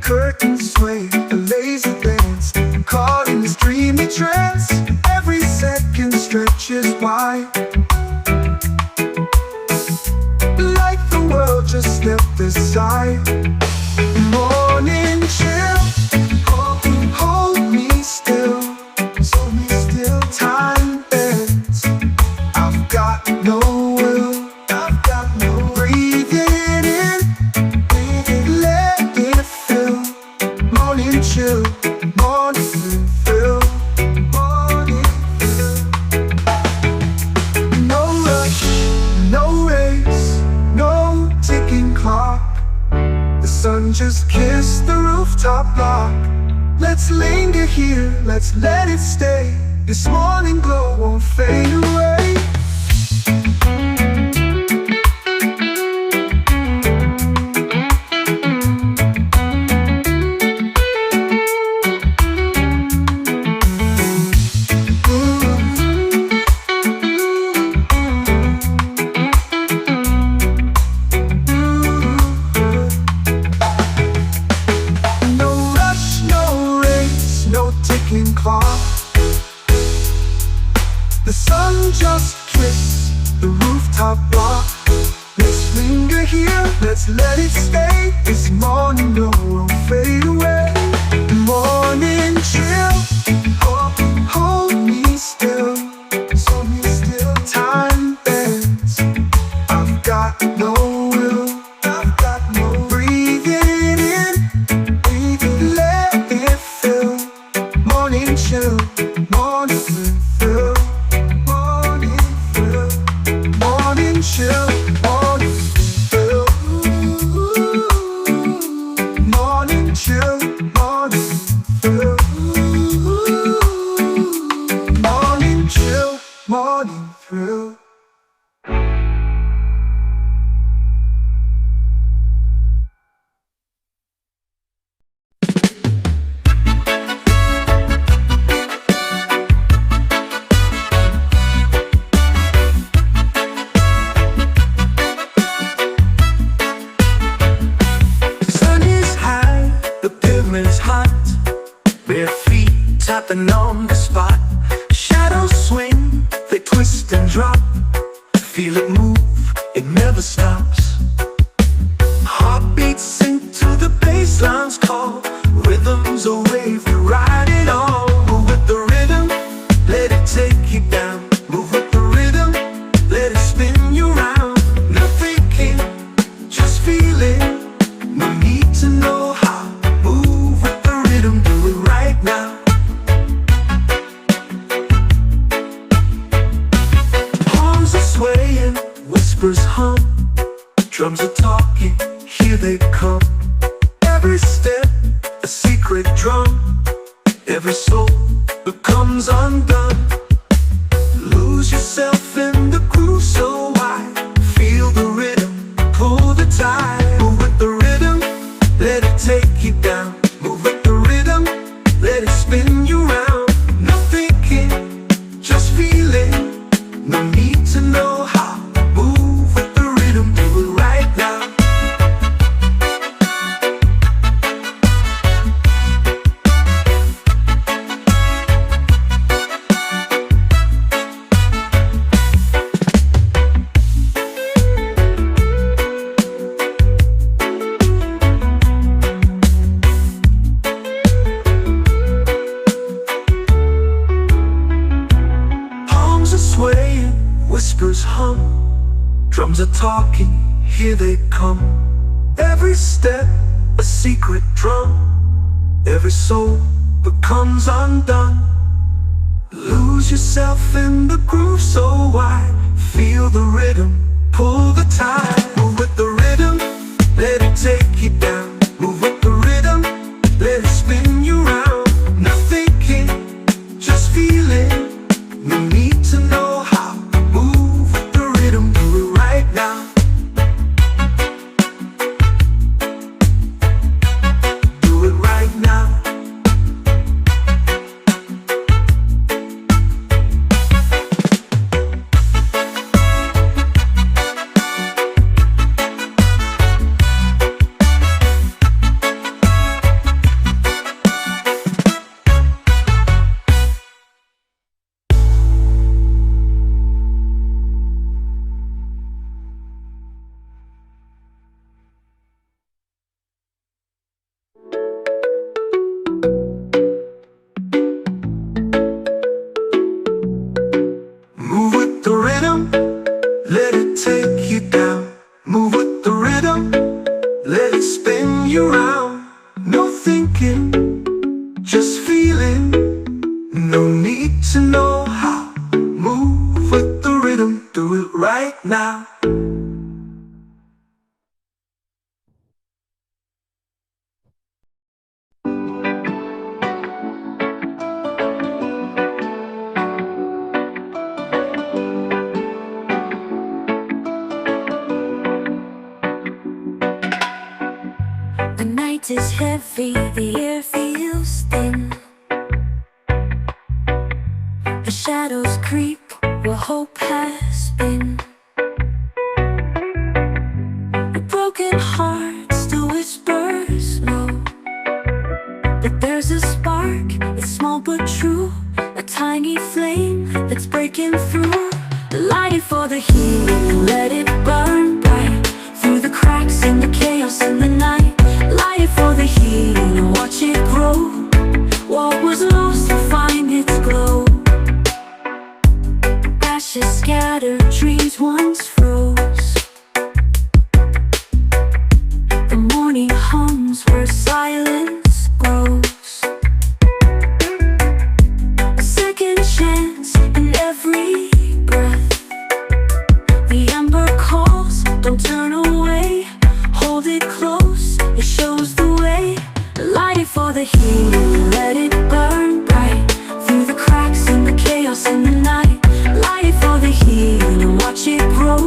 Curtains sway, a lazy dance. Caught in this dreamy trance. Every second stretches wide, like the world just stepped aside. Morning chill, hold me still. Hold me still. Time bends, I've got no will. I've got no will. Breathe it in, let it fill. Morning chill, morning thrill. Morning thrill. No rush, no race, no ticking clock. The sun just kissed the rooftop block. Let's linger here, let's let it stay. This morning glow won't fade away. No rush, no race, no ticking clock. The sun just kissed the rooftop block. Let's linger here, let's let it stay. This morning glow won't fade away. Morning chill, hold me still. Hold me still. Time bends, I've got no will. I've got no will. Breathe it in, let it fill. Morning chill, morning thrill. Morning thrill. Morning chill, morning thrill. Morning chill, morning thrill. Morning chill, morning thrill. Sun is high, the pavement's hot. Bare feet tapping on the spot. Shadows swing, they twist and drop. Feel it move, it never stops. Heartbeats sink to the bassline's call. Rhythms a wave, we ride it all. Move with the rhythm, let it take you down. Move with the rhythm, let it spin you round. No thinking, just feeling. No need to know how. Move with the rhythm, do it right now. Palms are swaying, whispers hum. Drums are talking, here they come. Every step, a secret drum. Every soul becomes undone. Lose yourself in the groove so wide. Feel the rhythm, pull the tide. Move with the rhythm, let it take you down. Move with the rhythm, let it spin you round. No thinking, just feeling. No need to know how. Move with the rhythm, do it right now. Whispers hum, drums are talking, here they come. Every Every step a secret drum, every soul becomes undone. Lose yourself in the groove so wide, feel the rhythm, pull the tide. Move with the rhythm, let it take you down. Move with the rhythm, let it spin you round. No thinking, just feeling, no need to know how. Move with the rhythm, do it right now. Do it right now. Move with the rhythm, let it take you down. Move with the rhythm, let it spin you round. No thinking, just feeling, no need to know how. Move with the rhythm, do it right now. The night is heavy, the air feels thin. The shadows creep where hope has been. A broken heart still whispers low, but there's a spark, it's small but true. A tiny flame that's breaking through. Light it for the healing, let it burn bright through the cracks in the chaos in the night. Light it for the healing and watch it grow. What was lost will find its glow. Ashes scattered, dreams once froze. The morning hums where silence grows. A second chance in every breath. The ember calls, don't turn away. Hold it close, it shows the way. Light it for the healing, let it burn bright through the cracks in the chaos in the night. Light it for the healing and watch it grow.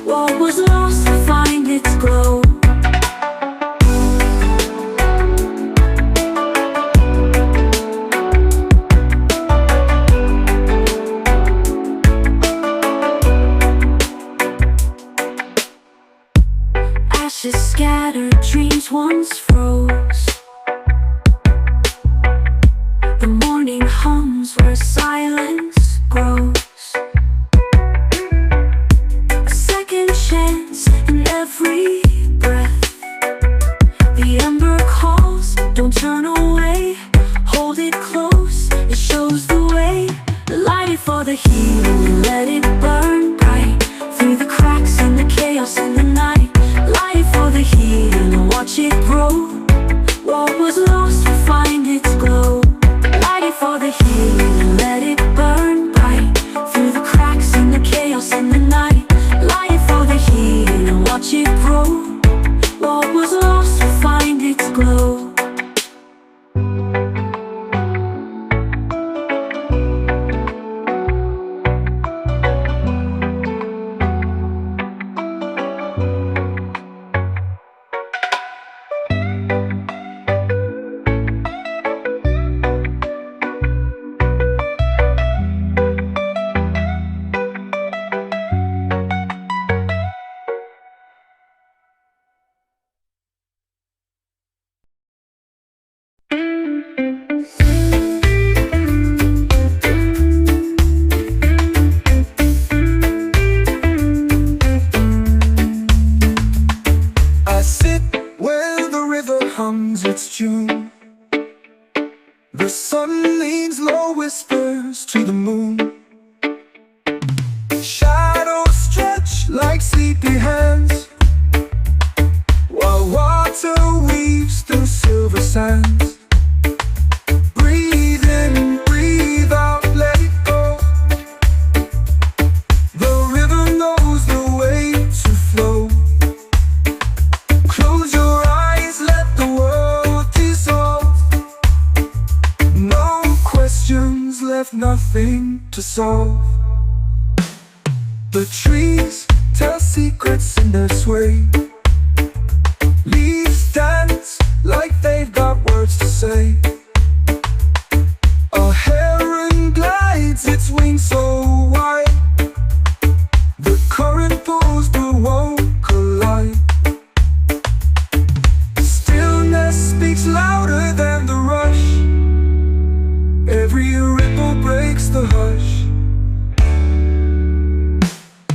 What was lost will find its glow. Ashes scattered, dreams once froze. The morning hums where silence grows. A second chance in every breath. The ember calls, don't turn away. Hold it close, it shows the way. Light it for the healing, let it burn bright through the cracks in the chaos in the night. Light it for the healing and watch it grow. What was lost will find its glow. Light it for the healing and let it burn bright through the cracks in the chaos in the night. Light it for the healing and watch it grow. What was lost will find its glow. The sun leans low, whispers to the moon. Shadows stretch like sleepy hands, while sands. Breathe in, breathe out, let it go. The river knows the way to flow. Close your eyes, let the world dissolve. No questions left, nothing to solve. The trees tell secrets in their sway. Leaves dance like they've got words to say. A heron glides, its wings so wide. The current pulls but won't collide. Stillness speaks louder than the rush. Every ripple breaks the hush.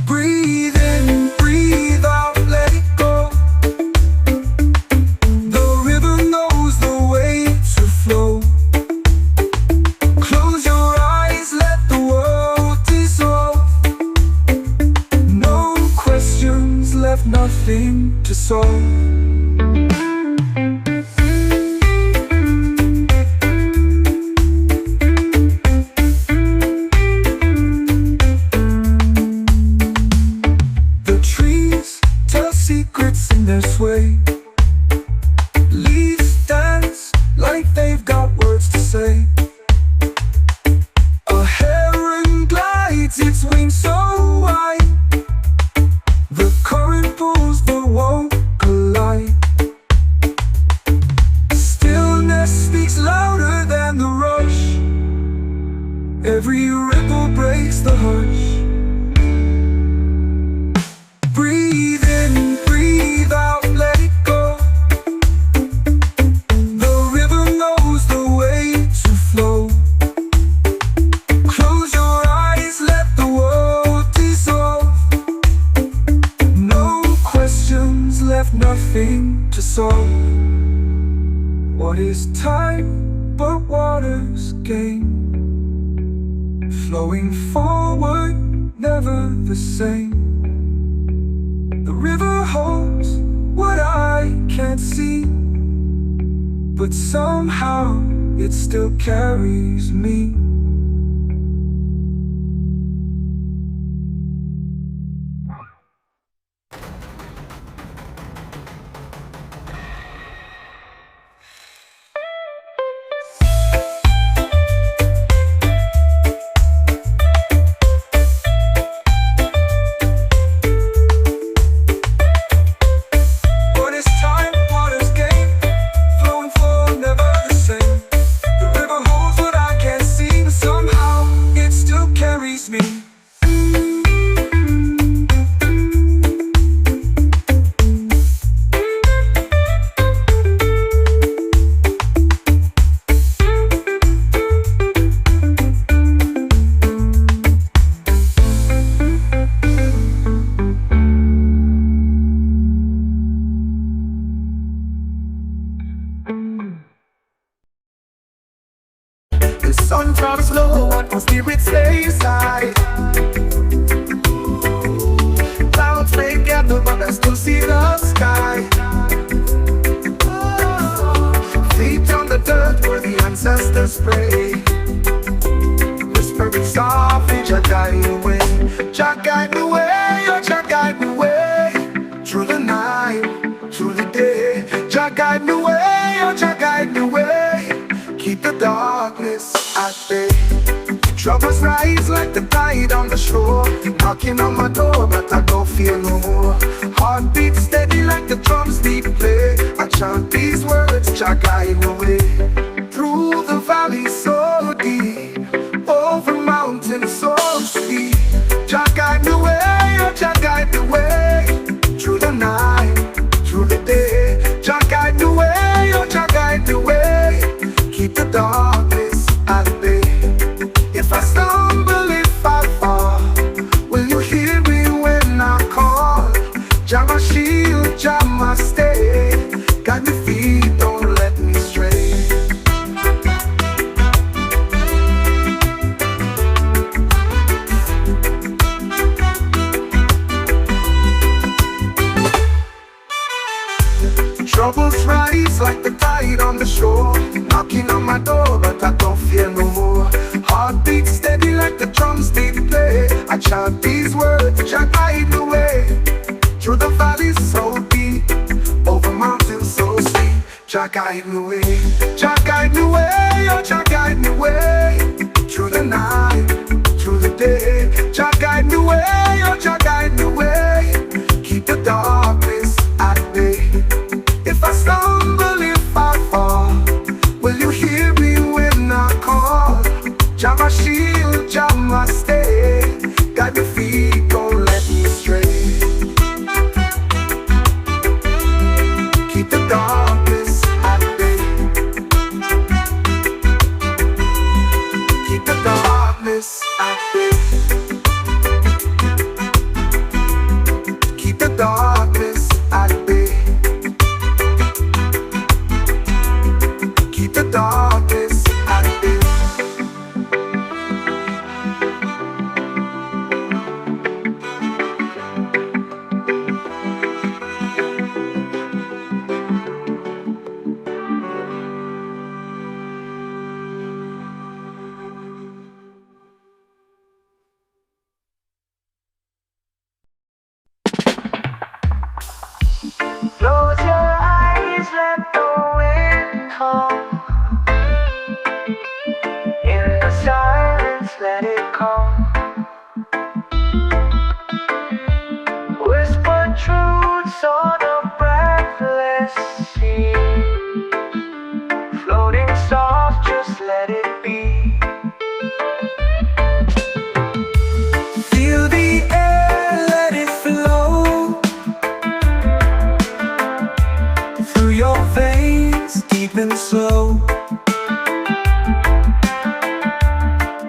Breathe in, breathe out, let it go. The river knows the way to flow. Close your eyes, let the world dissolve. No questions left, nothing to solve. Secrets in their sway. Leaves dance like they've got words to say. A heron glides, its wings so wide. The current pulls but won't collide. Stillness speaks louder than the rush. Every ripple breaks the hush. Breathe in, breathe out, let it go. The river knows the way to flow. Close your eyes, let the world dissolve. No questions left, nothing to solve. What is time but water's game? Flowing forward, never the same. The river holds what I can't see, but somehow it still carries me. Sun drops low, my spirit stays high. Clouds may gather, but I still see the sky. Feet on the dirt where the ancestors pray. Whispering softly, Jah guide the way. Jah guide the way, oh Jah guide the way. Through the night, through the day. Jah guide the way, oh Jah guide the way. Keep the darkness at bay. Troubles rise like the tide on the shore. Knocking on my door, but I don't fear no more. Heart beats steady like the drums beat play. I chant these words, Jah guide the way. Through the valley so deep, over mountains so steep. Jah guide the way, oh Jah guide the way. Through the night, through the day. Jah guide the way, oh Jah guide the way. Keep the darkness at bay. If I stumble, if I fall, will you hear me when I call? Jah my shield, Jah my stay. Guide me feet, don't let me stray. Troubles rise like the tide on the shore, knocking on my door, but I don't fear no more. Heart beats steady like the drums they play. I chant these words, Jah guide the way. Through the valleys so deep, over mountains so steep, Jah guide the way. Jah guide the way, oh Jah guide the way. Through the night, through the day, Jah guide the way, oh Jah guide the way. Keep the darkness at bay. If I stumble, if I fall, will you hear me when I call? Jah my shield, Jah my stay. Guide me feet, don't let me stray. Keep the darkness at bay. Keep the darkness at bay. Keep the darkness at bay. Keep the darkness at bay. Close your eyes, let the wind come. In the silence, let it come. Whisper truths on a breathless sea. Floating soft, just let it be. Feel the air, let it flow through your veins, deep and slow.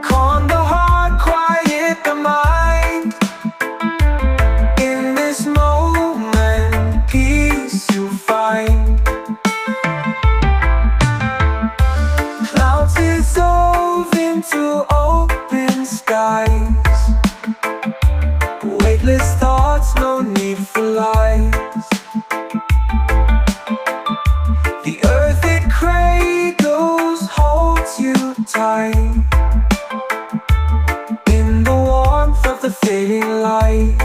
Calm the heart, quiet the mind. In this moment, peace you find. Clouds dissolve into open skies. Weightless thoughts, no need for lies. The earth it cradles, holds you tight. In the warmth of the fading light.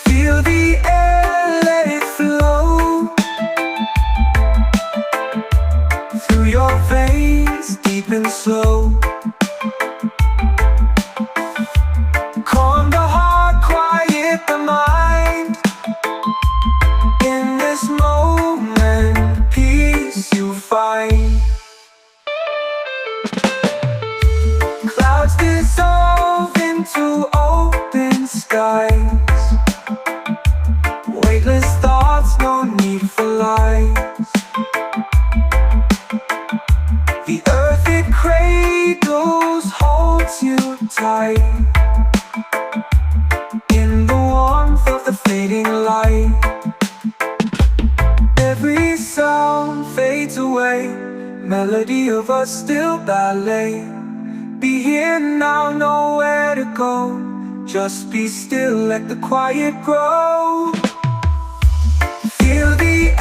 Feel the air, let it flow through your veins, deep and slow. Calm the heart, quiet the mind. In this moment, peace you find. Clouds dissolve into open skies. Weightless thoughts, no need for lies. The earth it cradles, holds you tight. In the warmth of the fading light. Every sound fades away, melody of a still ballet. Be here now, nowhere to go. Just be still, let the quiet grow. Feel the